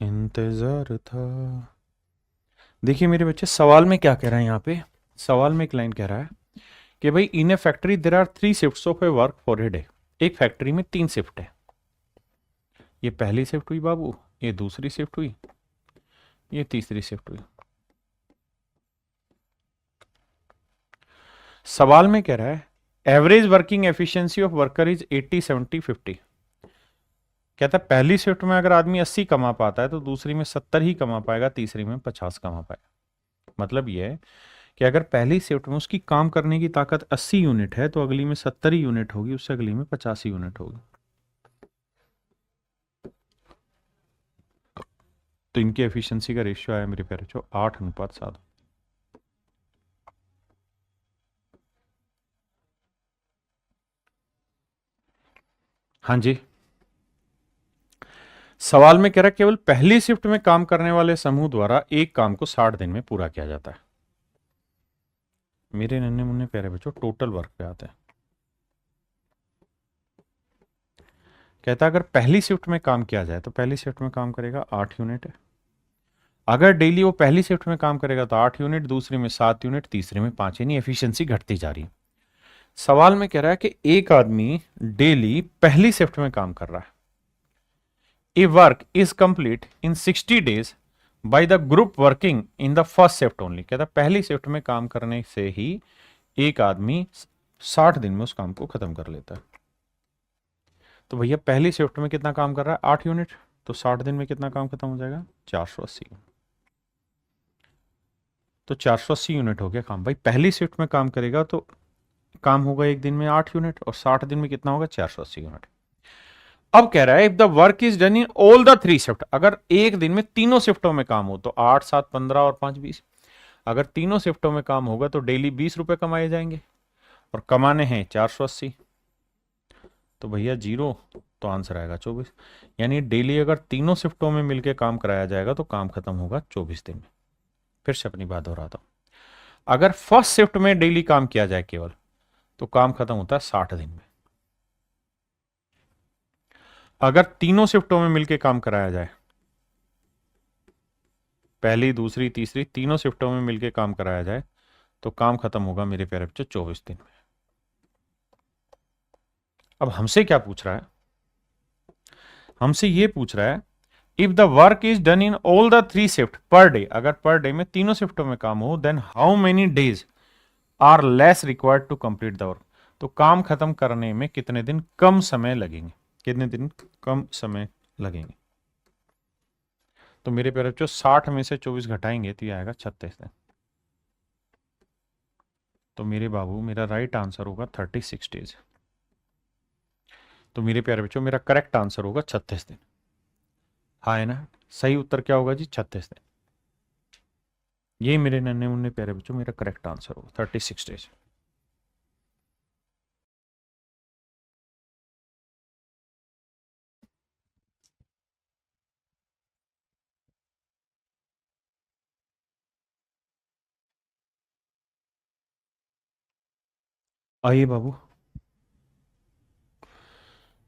इंतजार था। देखिए मेरे बच्चे, सवाल में क्या कह रहा है यहाँ पे? सवाल में एक लाइन कह रहा है कि भाई in a factory there are 3 shifts of a work for a day. एक फैक्ट्री में 3 शिफ्ट है। ये पहली शिफ्ट हुई बाबू, ये दूसरी शिफ्ट हुई, ये तीसरी शिफ्ट हुई। सवाल में कह रहा है average working efficiency of worker is 80 70 50। कहता है पहली शिफ्ट में अगर आदमी 80 कमा पाता है तो दूसरी में 70 ही कमा पाएगा, तीसरी में 50 कमा पाएगा। मतलब यह है कि अगर पहली शिफ्ट में उसकी काम करने की ताकत 80 यूनिट है तो अगली में 70 यूनिट होगी, उससे अगली में 50 यूनिट होगी। तो इनकी एफिशिएंसी का रेशियो आया मेरे प्यारे बच्चों 8:7। हाँ जी, सवाल में कह रहा है केवल पहली शिफ्ट में काम करने वाले समूह द्वारा एक काम को 60 दिन में पूरा किया जाता है। मेरे नन्हे मुन्ने प्यारे बच्चों, टोटल वर्क पे आते हैं। कहता है अगर पहली शिफ्ट में काम किया जाए तो पहली शिफ्ट में काम करेगा 8 यूनिट है, अगर डेली वो पहली शिफ्ट में काम करेगा तो 8 यूनिट, दूसरी में 7 यूनिट, तीसरी में 5, यानी एफिशिएंसी घटती जा रही है। सवाल में कह रहा है कि एक आदमी डेली पहली शिफ्ट में काम कर रहा है। A work is complete in 60 days by the group working in the first shift only. कहता है पहली शिफ्ट में काम करने से ही एक आदमी 60 दिन में उस काम को खत्म कर लेता है। तो भैया पहली शिफ्ट में कितना काम कर रहा है? 8 यूनिट। तो 60 दिन में कितना काम खत्म हो जाएगा? 480। तो 480 यूनिट हो गया काम। भाई पहली शिफ्ट में काम करेगा तो काम होगा एक दिन में 8 यूनिट, और 60 दिन में कितना होगा? 480 यूनिट। अब कह रहा है if the work is done in all the 3 shift, अगर एक दिन में तीनों शिफ्टों में काम हो तो 8, 7, 15 और 5, 20। अगर तीनों शिफ्टों में काम होगा तो डेली 20 रुपए कमाए जाएंगे, और कमाने हैं 480। तो भैया जीरो, तो आंसर आएगा 24। यानी डेली अगर तीनों शिफ्टों में मिलकर काम कराया जाएगा तो काम खत्म होगा 24 दिन में। फिर से अपनी बात दोहराता हूं, अगर फर्स्ट शिफ्ट में डेली काम किया जाए केवल, तो काम खत्म होता है 60 दिन में। अगर तीनों शिफ्टों में मिलकर काम कराया जाए, पहली, दूसरी, तीसरी, तीनों शिफ्टों में मिलकर काम कराया जाए, तो काम खत्म होगा मेरे प्यारे बच्चों 24 दिन में। अब हमसे क्या पूछ रहा है? हमसे ये पूछ रहा है if the work is done in all the 3 shift per day, अगर पर डे में तीनों शिफ्टों में काम हो, then how many days are less required to complete the work. तो काम खत्म करने में कितने दिन कम समय लगेंगे? कितने दिन कम समय लगेंगे? तो मेरे प्यारे बच्चों 60 में से 24 घटाएंगे तो ये आएगा 36 दिन। तो मेरे बाबू मेरा राइट आंसर होगा 36 डेज। तो मेरे प्यारे बच्चों मेरा करेक्ट आंसर होगा 36 दिन। हाँ है ना? सही उत्तर क्या होगा जी? 36 दिन। ये मेरे नन्हे मुन्ने प्यारे बच्चों मेरा करेक्ट आंसर होगा 36 डेज। आइए बाबू।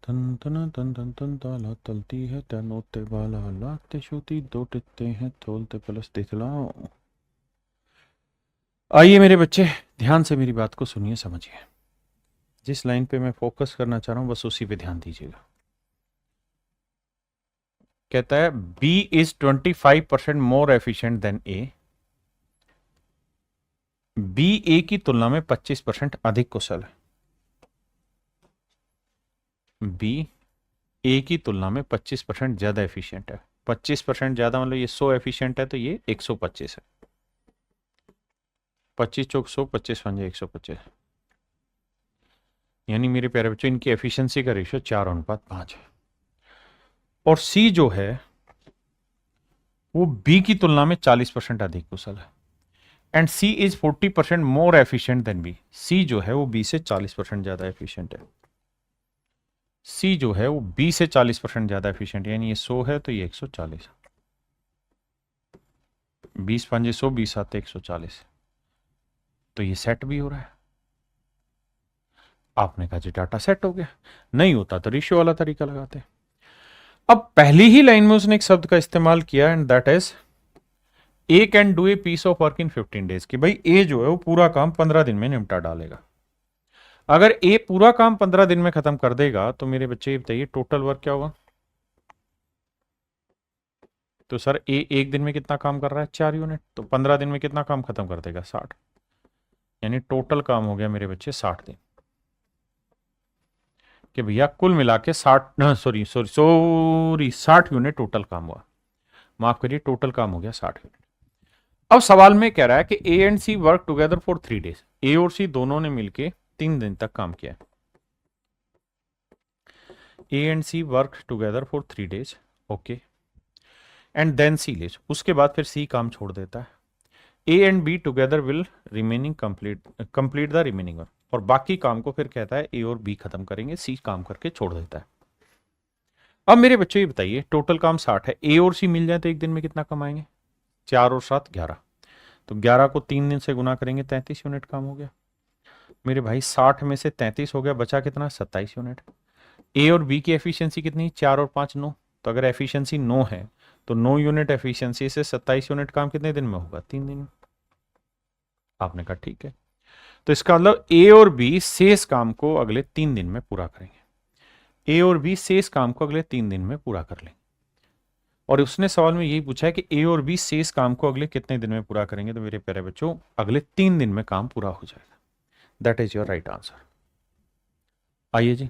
तन तन तन तन तन ताला तलती है तनोते बाला लागते शूती दो टिकते हैं तोलते प्लस दिखलाओ। आइए मेरे बच्चे, ध्यान से मेरी बात को सुनिए, समझिए। जिस लाइन पे मैं फोकस करना चाह रहा हूं बस उसी पे ध्यान दीजिएगा। कहता है B is 25% more efficient than A. B A की तुलना में 25% अधिक कुशल है। बी ए की तुलना में 25% ज्यादा एफिशिएंट है। 25% ज्यादा मतलब ये 100 एफिशिएंट है तो ये 125 है। 25 चौक 100, 25 पंजे 125। यानी मेरे प्यारे बच्चों इनकी एफिशिएंसी का रेशियो 4:5 है। और सी जो है वो बी की तुलना में 40% अधिक कुशल है। And C is 40% more efficient than B. C जो है वो बी से 40% ज्यादा एफिशिएंट है। सी जो है वो बी से 40% ज्यादा एफिशिएंट, यानी ये 100 है तो ये 140। 20 पंजे 100, 20 आते 140। तो ये सेट भी हो रहा है। आपने कहा जी डाटा सेट हो गया, नहीं होता तो रेशियो वाला तरीका लगाते। अब पहली ही लाइन में उसने एक शब्द का इस्तेमाल किया and that is A can do a piece of work in 15 days। कि भाई ए जो है वो पूरा काम 15 दिन में निपटा डालेगा। अगर ए पूरा काम 15 दिन में खत्म कर देगा तो मेरे बच्चे ये बताइए टोटल वर्क क्या होगा? तो सर ए एक दिन में कितना काम कर रहा है? 4 यूनिट। तो 15 दिन में कितना काम खत्म कर देगा? 60। यानी टोटल काम हो गया मेरे बच्चे 60 दिन। कि भैया कुल मिला के 60 यूनिट टोटल काम हुआ। माफ करिए, टोटल काम हो गया 60 यूनिट। अब सवाल में कह रहा है कि A and C work together for 3 days। ए और सी दोनों ने मिलके 3 दिन तक काम किया। A and C work together for 3 days, okay. And then C leaves, उसके बाद फिर सी काम छोड़ देता है। A and B together will remaining complete the remaining work. और बाकी काम को फिर कहता है ए और बी खत्म करेंगे, सी काम करके छोड़ देता है। अब मेरे बच्चों ये बताइए टोटल काम 60 है, ए और सी मिल जाए तो एक दिन में कितना कमाएंगे? 4 और 7 11। तो 11 को 3 दिन से गुना करेंगे 33 यूनिट काम हो गया। मेरे भाई 60 में से 33 हो गया, बचा कितना? 27 यूनिट। ए और बी की एफिशिएंसी कितनी? 4 और 5 9। तो अगर एफिशिएंसी 9 है तो 9 यूनिट एफिशिएंसी से 27 यूनिट काम कितने दिन में होगा? 3 दिन में। आपने कहा ठीक है। तो इसका मतलब ए और बी शेष काम को अगले 3 दिन में पूरा करेंगे। ए और बी शेष काम को अगले 3 दिन में पूरा कर लेंगे। और उसने सवाल में यही पूछा है कि ए और बी शेष काम को अगले कितने दिन में पूरा करेंगे। तो मेरे प्यारे बच्चों, अगले 3 दिन में काम पूरा हो जाएगा। That is your right answer. आइए जी,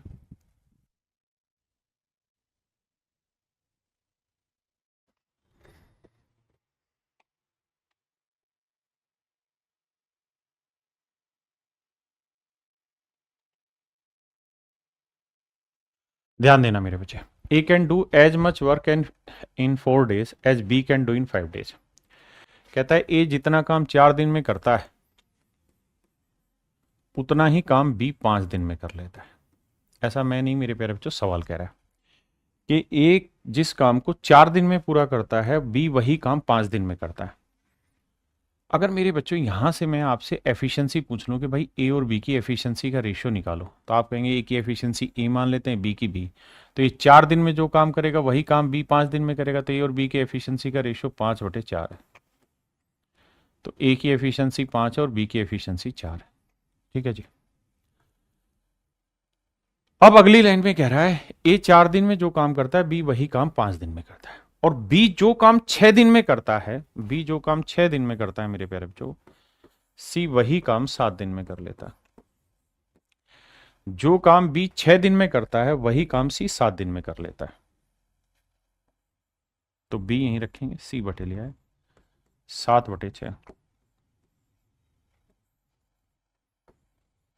ध्यान देना मेरे बच्चे। A can do as much work and in 4 days as B can do in 5 days। कहता है ए जितना काम 4 दिन में करता है उतना ही काम बी 5 दिन में कर लेता है। ऐसा मैं नहीं, मेरे प्यारे बच्चों, सवाल कह रहा है कि ए जिस काम को 4 दिन में पूरा करता है बी वही काम 5 दिन में करता है। अगर मेरे बच्चों यहां से मैं आपसे एफिशिएंसी पूछ लूं कि भाई ए और बी की एफिशिएंसी का रेशियो निकालो, तो आप कहेंगे ए की एफिशिएंसी ए मान लेते हैं, बी की बी। तो ये 4 दिन में जो काम करेगा वही काम बी 5 दिन में करेगा। तो ए और बी की एफिशिएंसी का रेशियो 5/4 है। तो ए की एफिशिएंसी 5 है और बी की एफिशिएंसी 4 है। ठीक है जी। अब अगली लाइन में कह रहा है ए 4 दिन में जो काम करता है बी वही काम 5 दिन में करता है। और बी जो काम 6 दिन में करता है, बी जो काम 6 दिन में करता है मेरे प्यारे बच्चों, सी वही काम 7 दिन में कर लेता है। जो काम बी 6 दिन में करता है वही काम सी 7 दिन में कर लेता है। तो बी यहीं रखेंगे, सी बटे लिया है 7/6।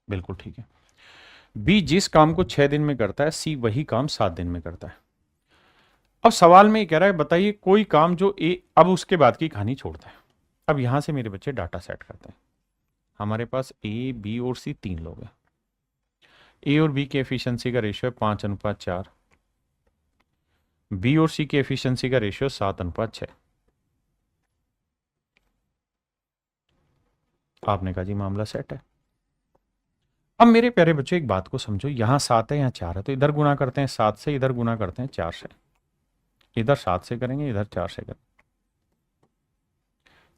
बिल्कुल ठीक है। बी जिस काम को 6 दिन में करता है सी वही काम 7 दिन में करता है। अब सवाल में ये कह रहा है बताइए कोई काम जो ए, अब उसके बाद की कहानी छोड़ता है। अब यहां से मेरे बच्चे डाटा सेट करते हैं। हमारे पास ए बी और सी 3 लोग हैं। ए और बी की एफिशिएंसी का रेशियो है 5:4। बी और सी की एफिशिएंसी का रेशियो 7:6। आपने कहा जी मामला सेट है। अब मेरे प्यारे बच्चों एक बात को समझो, यहां 7 है, यहां 4 है, तो इधर गुना करते हैं 7 से, इधर गुना करते हैं 4 से। इधर 7 से करेंगे, इधर 4 से करेंगे।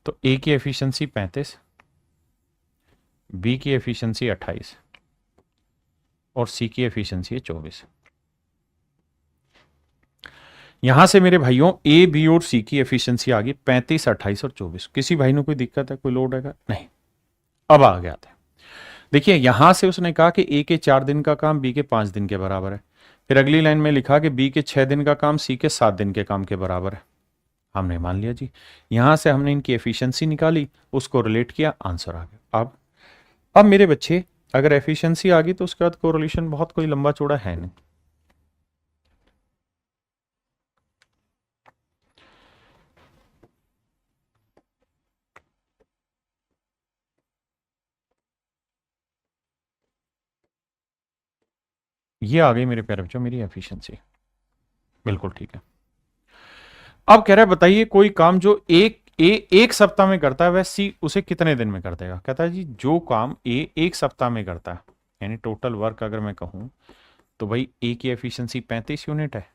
तो ए की एफिशिएंसी 35, बी की एफिशिएंसी 28 और सी की एफिशिएंसी है 24। यहां से मेरे भाइयों ए बी और सी की एफिशिएंसी आ गई 35, 28 और 24। किसी भाई ने कोई दिक्कत है, कोई लोड है? नहीं। अब आ गया था, देखिए यहां से उसने कहा कि ए के 4 दिन का काम बी के 5 दिन के बराबर है। फिर अगली लाइन में लिखा कि बी के 6 दिन का काम सी के 7 दिन के काम के बराबर है। हमने मान लिया जी। यहां से हमने इनकी एफिशिएंसी निकाली, उसको रिलेट किया, आंसर आ गया। अब मेरे बच्चे अगर एफिशिएंसी आ गई तो उसके बाद कोरिलेशन बहुत कोई लंबा चौड़ा है नहीं। ये आ गई मेरे प्यारे बच्चों मेरी एफिशिएंसी। बिल्कुल ठीक है। अब कह रहा है बताइए कोई काम जो एक सप्ताह में करता है वह सी उसे कितने दिन में कर देगा। कहता है जी जो काम ए एक सप्ताह में करता है, यानी टोटल वर्क अगर मैं कहूं तो भाई ए की एफिशिएंसी 35 यूनिट है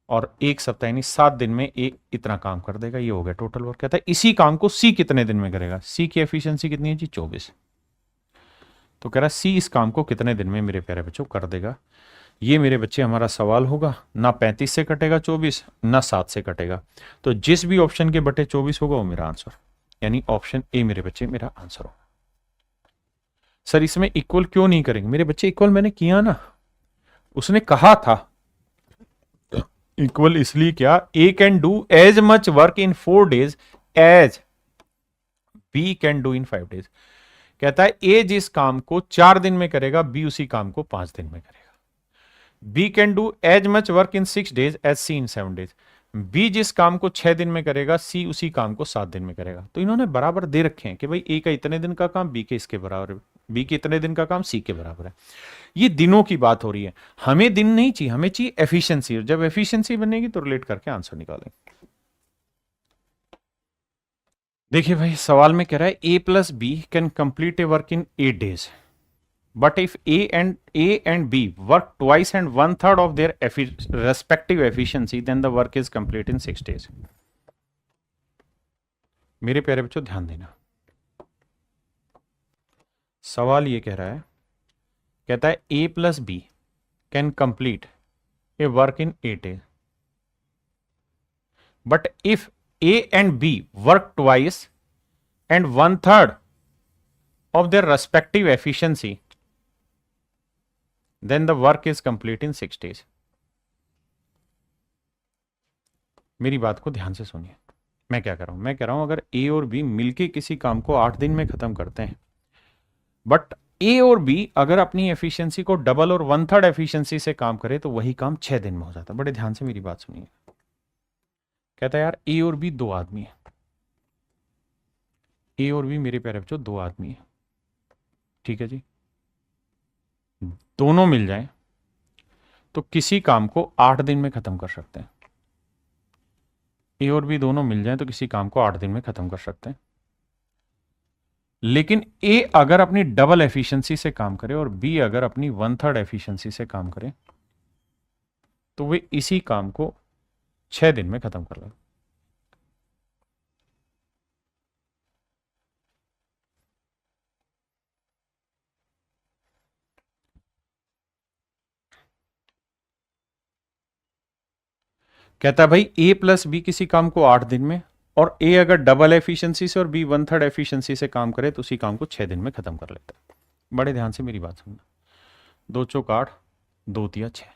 और एक सप्ताह यानी 7 दिन में ए इतना काम कर देगा। ये हो गया टोटल वर्क। कहता है इसी काम को सी कितने दिन में करेगा। सी की एफिशिएंसी कितनी है जी? 24। तो कह रहा है सी इस काम को कितने दिन में मेरे प्यारे बच्चों कर देगा। ये मेरे बच्चे हमारा सवाल होगा। ना 35 से कटेगा 24, ना 7 से कटेगा। तो जिस भी ऑप्शन के बटे 24 होगा वो मेरा आंसर, यानी ऑप्शन ए मेरे बच्चे मेरा आंसर होगा। सर इसमें इक्वल क्यों नहीं करेंगे? मेरे बच्चे इक्वल मैंने किया ना, उसने कहा था इक्वल इसलिए क्या, A can do as much work in 4 days as B can do in 5 days। कहता है ए जिस काम को 4 दिन में करेगा बी उसी काम को 5 दिन में करेगा। B can do as much work in 6 days as C in 7 days। B जिस काम को 6 दिन में करेगा सी उसी काम को 7 दिन में करेगा। तो इन्होंने बराबर दे रखे हैं कि भाई ए का इतने दिन का काम बी के इसके बराबर है, बी के इतने दिन का काम सी के बराबर है। ये दिनों की बात हो रही है, हमें दिन नहीं चाहिए, हमें चाहिए एफिशिएंसी। जब एफिशिएंसी बनेगी तो रिलेट करके आंसर निकालें। देखिए भाई सवाल में कह रहा है A plus B can complete a work in 8 days। But if A and B work twice and 1/3 of their respective efficiency then the work is complete in 6 days। मेरे प्यारे बच्चों ध्यान देना, सवाल ये कह रहा है, कहता है A plus B can complete a work in 8 days, but if A and B work twice and 1/3 of their respective efficiency then the work is complete in 6 days। मेरी बात को ध्यान से सुनिए, मैं क्या कर रहा हूं, मैं कह रहा हूं अगर ए और बी मिलके किसी काम को 8 दिन में खत्म करते हैं, बट ए और बी अगर अपनी एफिशिएंसी को डबल और 1/3 एफिशिएंसी से काम करे तो वही काम 6 दिन में हो जाता है। बड़े ध्यान से मेरी बात सुनिए, कहता है यार ए और बी 2 आदमी है, ए और बी मेरे प्यारे बच्चों 2 आदमी है, ठीक है जी, दोनों मिल जाएं तो किसी काम को 8 दिन में खत्म कर सकते हैं। ए और बी दोनों मिल जाएं तो किसी काम को 8 दिन में खत्म कर सकते हैं, लेकिन ए अगर अपनी डबल एफिशिएंसी से काम करे और बी अगर अपनी 1/3 एफिशिएंसी से काम करे तो वे इसी काम को 6 दिन में खत्म कर लें। कहता है भाई ए प्लस बी किसी काम को 8 दिन में, और ए अगर डबल एफिशिएंसी से और बी 1/3 एफिशिएंसी से काम करे तो उसी काम को 6 दिन में खत्म कर लेता है। बड़े ध्यान से मेरी बात सुनना, 2 चौक 8, 2 तिया 6,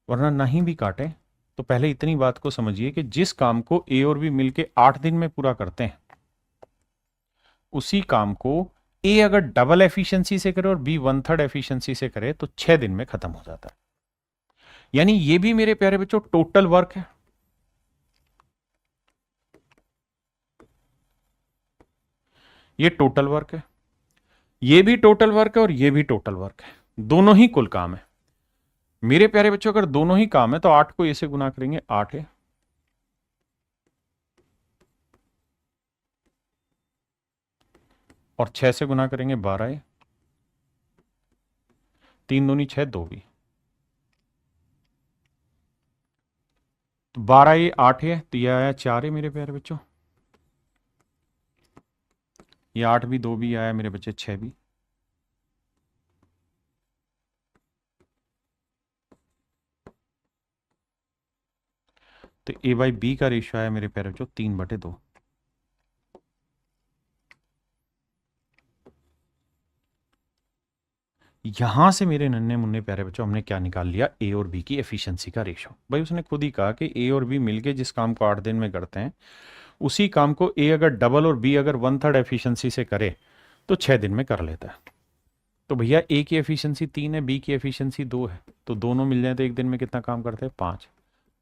वरना नहीं भी काटे तो पहले इतनी बात को समझिए कि जिस काम को ए और बी मिलके 8 दिन में पूरा करते हैं उसी काम को ए अगर डबल एफिशिएंसी से करे और बी 1/3 एफिशिएंसी से करे तो 6 दिन में खत्म हो जाता है। यानी ये भी मेरे प्यारे बच्चों टोटल वर्क है, ये टोटल वर्क है, ये भी टोटल वर्क है और ये भी टोटल वर्क है, दोनों ही कुल काम है। मेरे प्यारे बच्चों अगर दोनों ही काम है तो 8 को ए से गुना करेंगे 8 है, और 6 से गुना करेंगे 12 है, 3 दूनी 6, 2 भी, तो 12 ये 8 है, तो यह आया 4 है मेरे प्यारे बच्चों, ये 8 भी 2 भी आया मेरे बच्चे 6 भी, तो ए बाई बी का रेशियो आया मेरे प्यारे बच्चों 3/2। यहां से मेरे नन्हे मुन्ने प्यारे बच्चों हमने क्या निकाल लिया, ए और बी की एफिशिएंसी का रेशियो। भाई उसने खुद ही कहा कि ए और बी मिलके जिस काम को 8 दिन में करते हैं उसी काम को ए अगर डबल और बी अगर 1/3 एफिशिएंसी से करे तो 6 दिन में कर लेता है। तो भैया ए की एफिशिएंसी 3 है, बी की एफिशिएंसी 2 है, तो दोनों मिल जाए तो एक दिन में कितना काम करते हैं 5,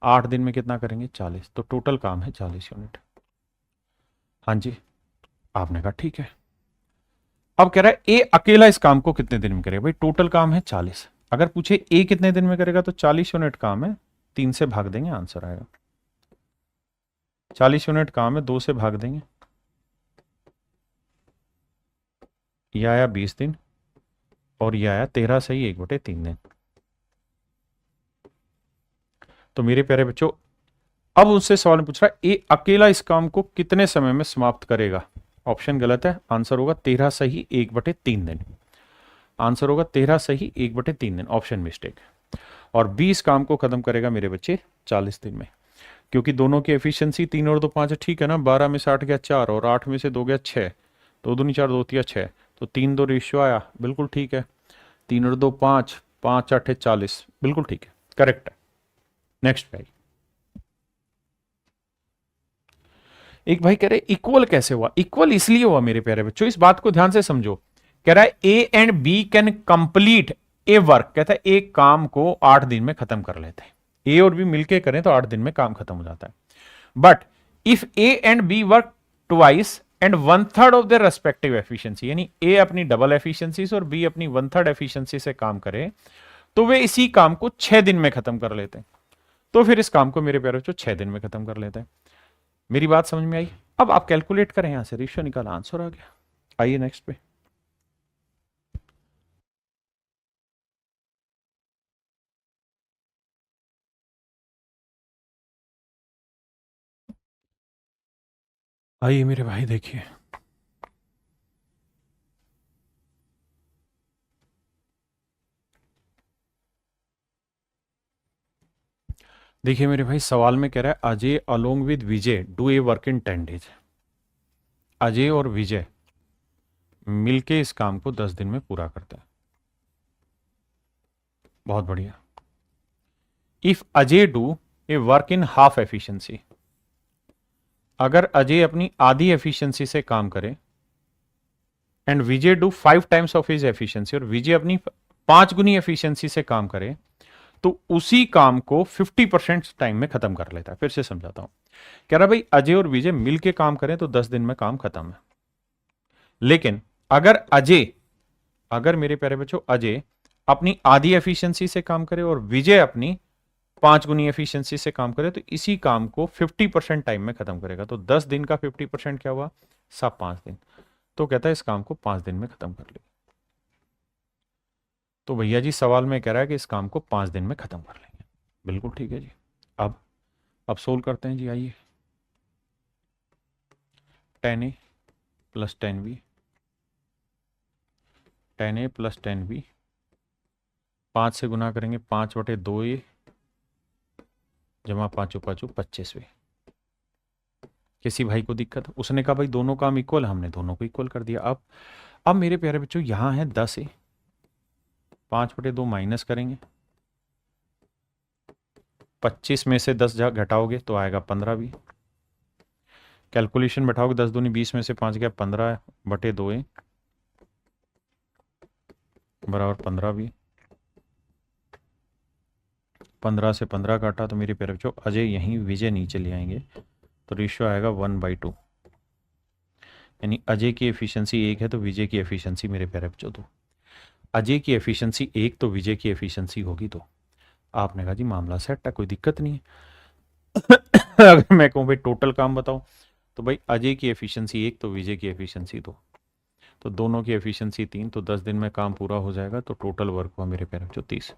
8 दिन में कितना करेंगे 40, तो टोटल काम है 40 यूनिट। हाँ जी, आपने कहा ठीक है। अब कह रहा है ए अकेला इस काम को कितने दिन में करेगा, भाई टोटल काम है 40, अगर पूछे ए कितने दिन में करेगा तो 40 यूनिट काम है, 3 से भाग देंगे आंसर आएगा। 40 यूनिट काम है, 2 से भाग देंगे, यह आया 20 दिन, और यह आया 13 सही 1/3 दिन। तो मेरे प्यारे बच्चों अब उससे सवाल पूछ रहा है ए अकेला इस काम को कितने समय में समाप्त करेगा। ऑप्शन गलत है, आंसर होगा 13 सही 1/3 दिन, आंसर होगा 13 सही 1/3 दिन, ऑप्शन मिस्टेक। और 20 काम को खत्म करेगा मेरे बच्चे 40 दिन में, क्योंकि दोनों की एफिशिएंसी 3 और 2 5 है, ठीक है ना। 12 में से 8 गया 4 और 8 में से 2 गया 6, 2 दूनी 4 2 तिया 6, तो 3 2 रेशियो आया, बिल्कुल ठीक है। 3 और 2 5, 5 8 40, बिल्कुल ठीक है, करेक्ट है। नेक्स्ट भाई, एक भाई कह रहे इक्वल कैसे हुआ, इक्वल इसलिए हुआ मेरे प्यारे बच्चों, इस बात को ध्यान से समझो। कह रहा है A and B can complete a work, कहता है एक काम को 8 दिन में खत्म कर लेते हैं, ए और बी मिलके करें तो 8 दिन में काम खत्म हो जाता है। But if A and B work twice and 1/3 of their respective efficiency, यानी ए अपनी डबल एफिशिएंसी से और बी अपनी 1/3 एफिशिएंसी से काम करे तो वे इसी काम को 6 दिन में खत्म कर लेते हैं। तो फिर इस काम को मेरे प्यारे बच्चों 6 दिन में खत्म कर लेते हैं। मेरी बात समझ में आई? अब आप कैलकुलेट करें, यहां से रेशियो निकाला, आंसर आ गया। आइए नेक्स्ट पे, आइए मेरे भाई देखिए, देखिए मेरे भाई सवाल में कह रहा है Ajay along with Vijay do a work in 10 days. Ajay और विजय मिलके इस काम को 10 दिन में पूरा करते हैं। बहुत बढ़िया। If Ajay do a work in half efficiency, अगर अजय अपनी आधी एफिशिएंसी से काम करे and Vijay do 5 times of his efficiency, और विजय अपनी 5 गुनी एफिशिएंसी से काम करे, तो उसी काम को 50% टाइम में खत्म कर लेता है। फिर से समझाता हूं। कह रहा भाई अजय और विजय मिलके काम करें तो 10 दिन में काम खत्म है। लेकिन अगर मेरे प्यारे बच्चों अजय अपनी आधी एफिशिएंसी से काम करे और विजय अपनी 5 गुनी एफिशिएंसी से काम करे, तो इसी काम को 50% टाइम में खत्म करेगा। तो 10 दिन का 50% क्या हुआ? सब 5 दिन। तो कहता है इस काम को 5 दिन में खत्म कर ले। तो भैया जी सवाल में कह रहा है कि इस काम को 5 दिन में खत्म कर लेंगे। बिल्कुल ठीक है जी। अब सोल्व करते हैं जी। आइए, 10a plus 10b, 10a plus 10b, 5 से गुना करेंगे 5/2a जमा 5×5 25। किसी भाई को दिक्कत? उसने कहा भाई दोनों काम इक्वल, हमने दोनों को इक्वल कर दिया। अब मेरे प्यारे बच्चों यहां है 10a, 5/2 माइनस करेंगे, 25 में से 10 घटाओगे तो आएगा 15b। कैलकुलेशन बैठाओगे 10 दूनी 20 में से 5 गया 15/2a बराबर 15b। 15 से 15 काटा तो मेरे प्यारे बच्चों अजय यहीं, विजय नीचे ले आएंगे, तो रेशियो आएगा 1/2। यानी अजय की एफिशिएंसी 1 है तो विजय की एफिशिएंसी मेरे प्यारे बच्चों 2। अजय की एफिशिएंसी 1 तो विजय की एफिशिएंसी होगी 2। आपने कहा जी मामला सेट है, कोई दिक्कत नहीं है। अगर मैं कहूँ भाई टोटल काम बताओ, तो भाई अजय की एफिशिएंसी 1 तो विजय की एफिशिएंसी 2, तो दोनों की एफिशिएंसी 3, तो 10 दिन में काम पूरा हो जाएगा। तो टोटल वर्क हुआ मेरे प्यारे बच्चों 30।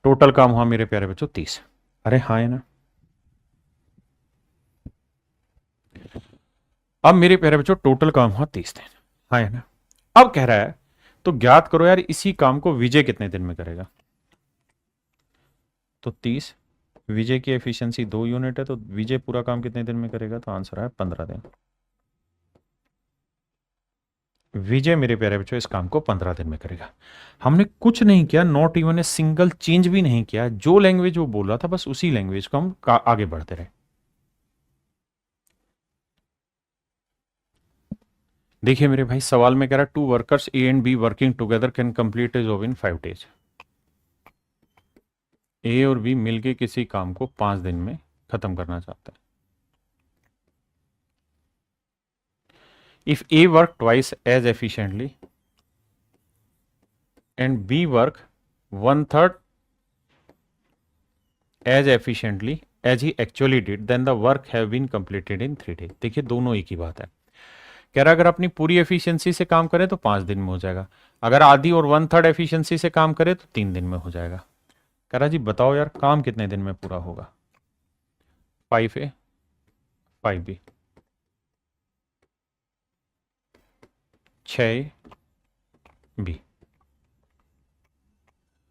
टोटल काम हुआ मेरे प्यारे बच्चों 30। अरे हाँ है ना। अब मेरे प्यारे बच्चों टोटल काम हुआ 30 दिन। हाँ है ना। अब कह रहा है तो ज्ञात करो यार इसी काम को विजय कितने दिन में करेगा। तो 30, विजय की एफिशिएंसी 2 यूनिट है, तो विजय पूरा काम कितने दिन में करेगा? तो आंसर है 15 दिन। विजय मेरे प्यारे बच्चों इस काम को 15 दिन में करेगा। हमने कुछ नहीं किया, not even a single change भी नहीं किया। जो लैंग्वेज वो बोल रहा था बस उसी लैंग्वेज को हम आगे बढ़ते रहे। देखिए मेरे भाई सवाल में कह रहा है 2 workers A and B working together can complete a job in 5 days. A और बी मिलके किसी काम को 5 दिन में खत्म करना चाहता है। If A work twice as efficiently and B work 1/3 as efficiently as he actually did then the work have been completed in 3 days. देखिए दोनों एक ही बात है। कह रहा अगर अपनी पूरी एफिशिएंसी से काम करे तो 5 दिन में हो जाएगा, अगर आधी और 1/3 एफिशिएंसी से काम करे तो 3 दिन में हो जाएगा। कह रहा जी बताओ यार काम कितने दिन में पूरा होगा? 5a 5b 6b,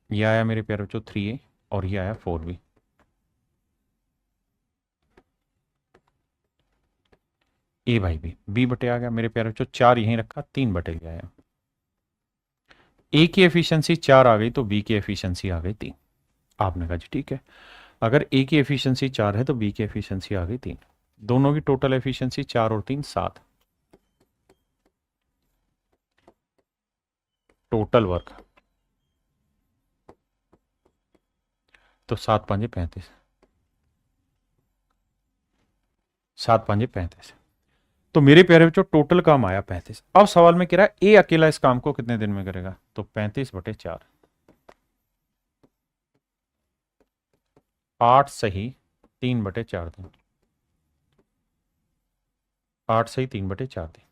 ये आया मेरे प्यारे बच्चों 3a और ये आया 4b। ए भाई बी बटे आ गया मेरे प्यारे बच्चों, 4 यहीं रखा, 3 बटे ले आया। ए की एफिशिएंसी 4 आ गई तो बी की एफिशिएंसी आ गई 3। आपने कहा जी ठीक है, अगर ए की एफिशिएंसी 4 है तो बी की एफिशिएंसी आ गई 3। दोनों की टोटल एफिशिएंसी 4 और 3 7। टोटल वर्क तो 7×5 = 35, 7×5 = 35। तो मेरे प्यारे बच्चों टोटल काम आया 35। अब सवाल में कह रहा है ए अकेला इस काम को कितने दिन में करेगा? तो 35/4, 8 सही 3/4 दिन, 8 सही 3/4 दिन।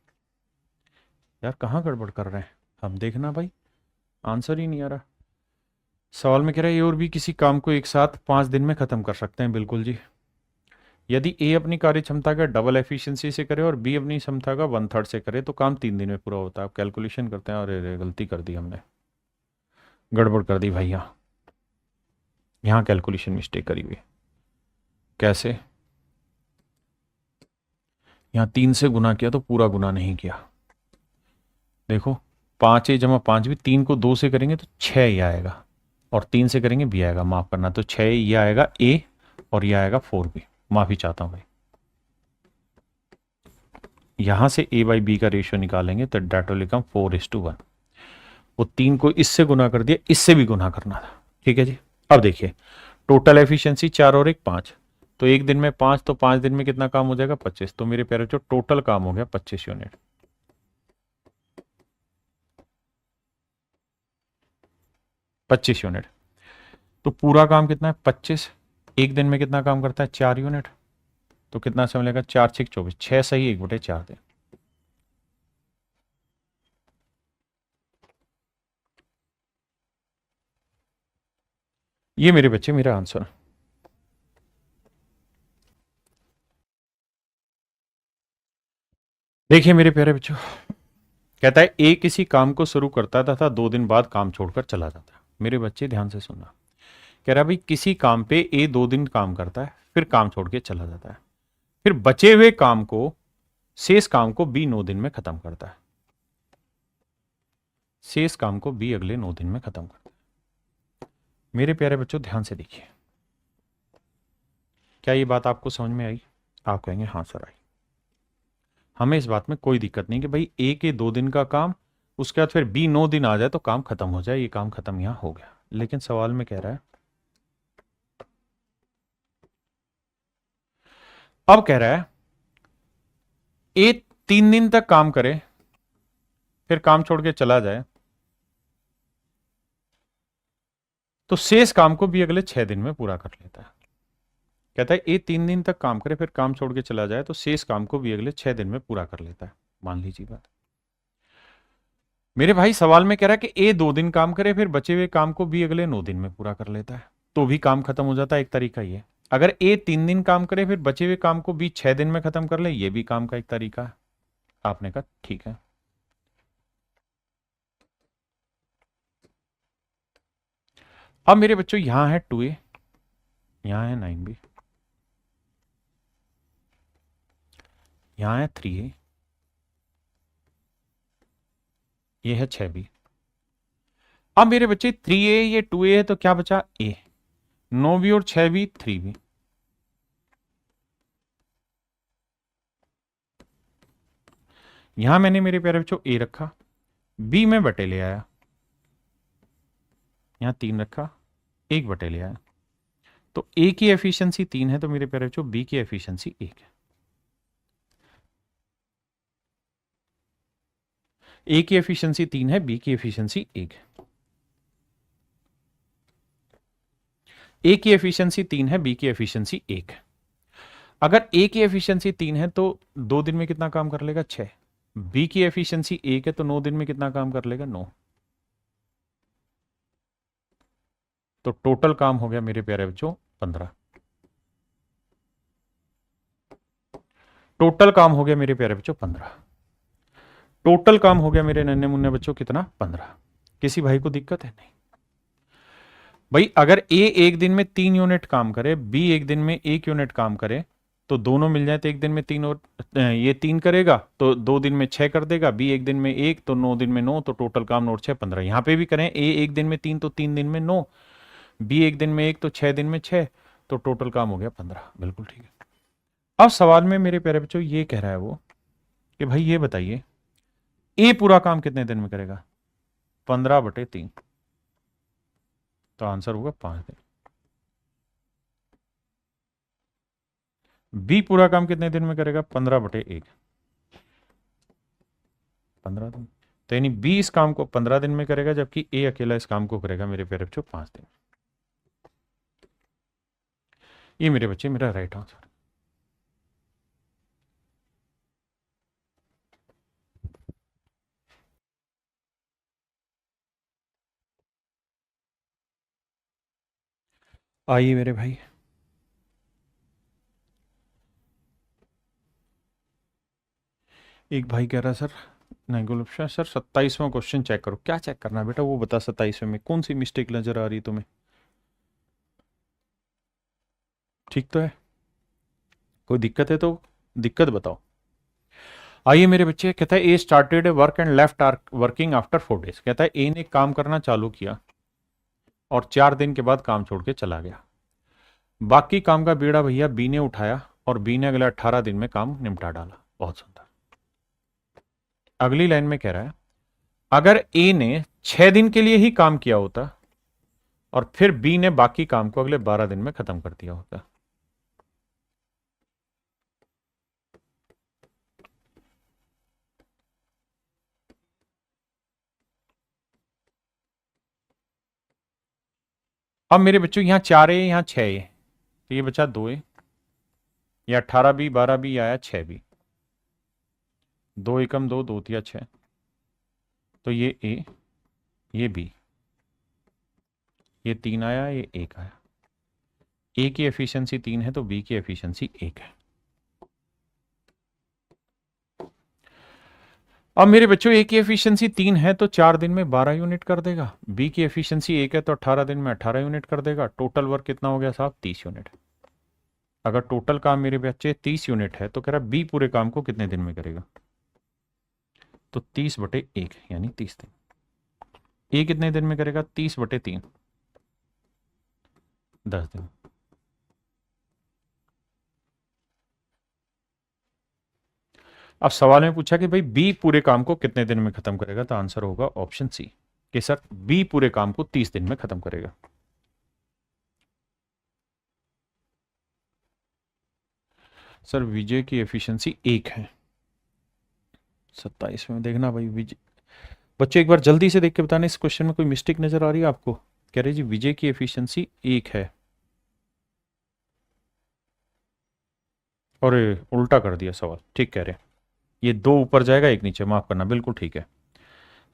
यार कहाँ गड़बड़ कर रहे हैं हम, देखना भाई आंसर ही नहीं आ रहा। सवाल में कह रहा है ए और बी किसी काम को एक साथ 5 दिन में खत्म कर सकते हैं। बिल्कुल जी। यदि ए अपनी कार्य क्षमता का डबल एफिशिएंसी से करे और बी अपनी क्षमता का 1/3 से करे तो काम 3 दिन में पूरा होता है। अब कैलकुलेशन करते हैं। अरे गलती कर दी हमने, गड़बड़ कर दी भाई। यहाँ कैलकुलेशन मिस्टेक करी हुई। कैसे? यहाँ 3 से गुना किया तो पूरा गुना नहीं किया। देखो 5a जमा 5b, 3 को 2 से करेंगे तो 6 ये आएगा और 3 से करेंगे बी आएगा। माफ करना, तो 6 ये आएगा ए और ये आएगा 4b। माफी चाहता हूं भाई। यहां से a बाई बी का रेशियो निकालेंगे तो डेट विल बिकम 4:1। वो 3 को इससे गुना कर दिया, इससे भी गुना करना था। ठीक है जी। अब देखिए टोटल एफिशिएंसी 4 और 1 5, तो एक दिन में 5, तो 5 दिन में कितना काम हो जाएगा? 25। तो मेरे प्यारे बच्चों टोटल काम हो गया 25 यूनिट। 25 यूनिट। तो पूरा काम कितना है? 25। एक दिन में कितना काम करता है? 4 यूनिट। तो कितना समय लगेगा? 4×6 = 24। 6 सही 1/4 दिन। ये मेरे बच्चे मेरा आंसर। देखिए मेरे प्यारे बच्चों, कहता है ए किसी काम को शुरू करता था 2 दिन बाद काम छोड़कर चला जाता है। मेरे बच्चे ध्यान से सुनना। कह रहा है भाई किसी काम पे ए 2 दिन काम करता है, फिर काम छोड़ के चला जाता है, फिर बचे हुए काम को, शेष काम को बी 9 दिन में खत्म करता है। शेष काम को बी अगले 9 दिन में खत्म करता है। मेरे प्यारे बच्चों ध्यान से देखिए, क्या ये बात आपको समझ में आई? आप कहेंगे हाँ सर आई। हमें इस बात में कोई दिक्कत नहीं कि भाई ए के 2 दिन का काम, उसके बाद फिर बी 9 दिन आ जाए तो काम खत्म हो जाए। ये काम खत्म यहां हो गया। लेकिन सवाल में कह रहा है, अब कह रहा है ए 3 दिन तक काम करे, फिर काम छोड़ के चला जाए, तो शेष काम को भी अगले 6 दिन में पूरा कर लेता है। कहता है ए 3 दिन तक काम करे, फिर काम छोड़ के चला जाए, तो शेष काम को भी अगले 6 दिन में पूरा कर लेता है। मान लीजिए बात। मेरे भाई सवाल में कह रहा है कि ए 2 दिन काम करे, फिर बचे हुए काम को भी अगले 9 दिन में पूरा कर लेता है, तो भी काम खत्म हो जाता है। एक तरीका ये। अगर ए 3 दिन काम करे, फिर बचे हुए काम को भी 6 दिन में खत्म कर ले, ये भी काम का एक तरीका है। आपने कहा ठीक है। अब मेरे बच्चों यहां है 2a, यहां है 9b, यहां है 3a, ये है 6b। अब मेरे बच्चे 3a ये 2a है, तो क्या बचा? a। 9b और 6b 3b। यहां मैंने मेरे प्यारे बच्चों ए रखा, बी में बटे ले आया, यहां 3 रखा, 1/ले आया। तो ए की एफिशिएंसी 3 है, तो मेरे प्यारे बच्चों बी की एफिशिएंसी 1 है। ए की एफिशिएंसी 3 है, बी की एफिशिएंसी 1 है। ए की एफिशिएंसी 3 है, बी की एफिशिएंसी 1 है। अगर ए की एफिशिएंसी 3 है तो 2 दिन में कितना काम कर लेगा? 6। बी की एफिशिएंसी 1 है तो 9 दिन में कितना काम कर लेगा? 9। तो टोटल काम हो गया मेरे प्यारे बच्चों 15। टोटल काम हो गया मेरे प्यारे बच्चों 15। टोटल काम हो गया मेरे नन्हे मुन्ने बच्चों कितना? 15। किसी भाई को दिक्कत है? नहीं। भाई अगर ए एक दिन में 3 यूनिट काम करे, बी एक दिन में 1 यूनिट काम करे, तो दोनों मिल जाए तो एक दिन में 3 और ये 3 करेगा तो 2 दिन में 6 कर देगा, बी एक दिन में 1 तो 9 दिन में 9, तो टोटल काम 9 और 6 15। यहां पे भी करें ए एक दिन में 3 तो 3 दिन में 9, बी एक दिन में 1 तो 6 दिन में 6, तो टोटल काम हो गया 15। बिल्कुल ठीक है। अब सवाल में मेरे प्यारे बच्चों ये कह रहा है वो कि भाई ये बताइए ए पूरा काम कितने दिन में करेगा? 15/3। तो आंसर होगा 5 दिन। बी पूरा काम कितने दिन में करेगा? 15/1। 15 दिन। तो यानी बी इस काम को 15 दिन में करेगा, जबकि ए अकेला इस काम को करेगा मेरे प्यारे बच्चों 5 दिन। ये मेरे बच्चे मेरा राइट आंसर। आइए मेरे भाई, एक भाई कह रहा है सर, नहीं गुलाब शाह सर 27वां क्वेश्चन चेक करो। क्या चेक करना है बेटा, वो बता 27वें में कौन सी मिस्टेक नजर आ रही है तुम्हें? ठीक तो है? कोई दिक्कत है तो दिक्कत बताओ। आइए मेरे बच्चे, कहता है A started work and left working after 4 days. कहता है ए ने काम करना चालू किया और 4 दिन के बाद काम छोड़ के चला गया। बाकी काम का बीड़ा भैया बी ने उठाया और बी ने अगले 18 दिन में काम निपटा डाला। बहुत सुंदर। अगली लाइन में कह रहा है अगर ए ने 6 दिन के लिए ही काम किया होता और फिर बी ने बाकी काम को अगले 12 दिन में खत्म कर दिया होता। अब मेरे बच्चों यहां 4 है, यहां 6 है, तो ये बचा 2 है। या 18 भी 12 भी आया 6 भी, 2 एकम 2, 2 तिया 6, तो ये ए, ये बी, ये 3 आया, ये 1 आया। ए की एफिशिएंसी 3 है तो बी की एफिशिएंसी 1 है। अब मेरे बच्चों ए की एफिशिएंसी 3 है तो 4 दिन में 12 यूनिट कर देगा। बी की एफिशिएंसी 1 है तो 18 दिन में 18 यूनिट कर देगा। टोटल वर्क कितना हो गया साहब? 30 यूनिट। अगर टोटल काम मेरे बच्चे 30 यूनिट है तो कह रहा बी पूरे काम को कितने दिन में करेगा? तो 30/1 यानी 30 दिन। ए कितने दिन में करेगा? 30/3, 10 दिन। अब सवाल में पूछा कि भाई बी पूरे काम को कितने दिन में खत्म करेगा, तो आंसर होगा ऑप्शन सी कि सर बी पूरे काम को 30 दिन में खत्म करेगा। सर विजय की एफिशिएंसी 1 है। 27 में देखना भाई विजय, बच्चे एक बार जल्दी से देख के बताना इस क्वेश्चन में कोई मिस्टेक नजर आ रही है आपको? कह रहे जी विजय की एफिशिएंसी 1 है और उल्टा कर दिया सवाल। ठीक कह रहे हैं, ये 2 ऊपर जाएगा 1 नीचे, माफ करना, बिल्कुल ठीक है।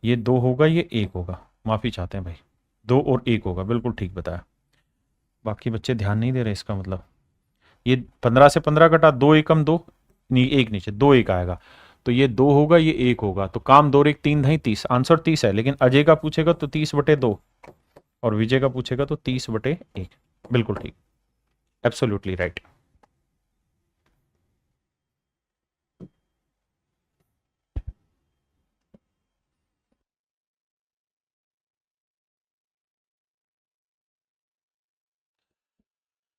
ये 2 होगा, ये 1 होगा, माफी चाहते हैं भाई, 2 और 1 होगा, बिल्कुल ठीक बताया। बाकी बच्चे ध्यान नहीं दे रहे, इसका मतलब ये 15 से 15 कटा, 2 एकम 2, 1 नीचे, 2 1 आएगा, तो ये 2 होगा, ये 1 होगा, तो काम 2 और 1 3 नहीं 30, आंसर 30 है। लेकिन अजय का पूछेगा तो 30/2 और विजय का पूछेगा तो 30/1। बिल्कुल ठीक, एब्सोल्युटली राइट।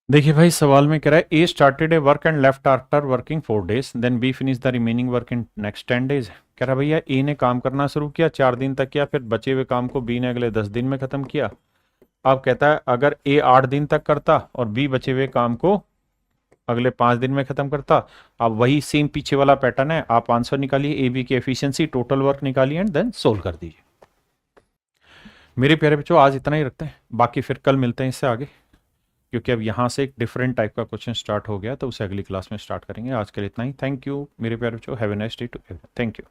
देखिए भाई, सवाल में कह रहा है A started a work and left after working 4 days, then B finish the remaining work in next 10 days. कह रहा भैया ए ने काम करना शुरू किया, 4 दिन तक किया, फिर बचे हुए काम को बी ने अगले 10 दिन में खत्म किया। अब कहता है अगर ए 8 दिन तक करता और बी बचे हुए काम को अगले 5 दिन में खत्म करता। अब वही सेम पीछे वाला पैटर्न है, आप आंसर निकालिए, ए बी की एफिशिएंसी, टोटल वर्क निकालिए एंड देन सोल्व कर दीजिए। मेरे प्यारे बच्चों आज इतना ही रखते हैं, बाकी फिर कल मिलते हैं इससे आगे, क्योंकि अब यहाँ से एक डिफरेंट टाइप का क्वेश्चन स्टार्ट हो गया, तो उसे अगली क्लास में स्टार्ट करेंगे। आज के लिए इतना ही। थैंक यू मेरे प्यारे बच्चों, have a nice day to everyone. Thank you.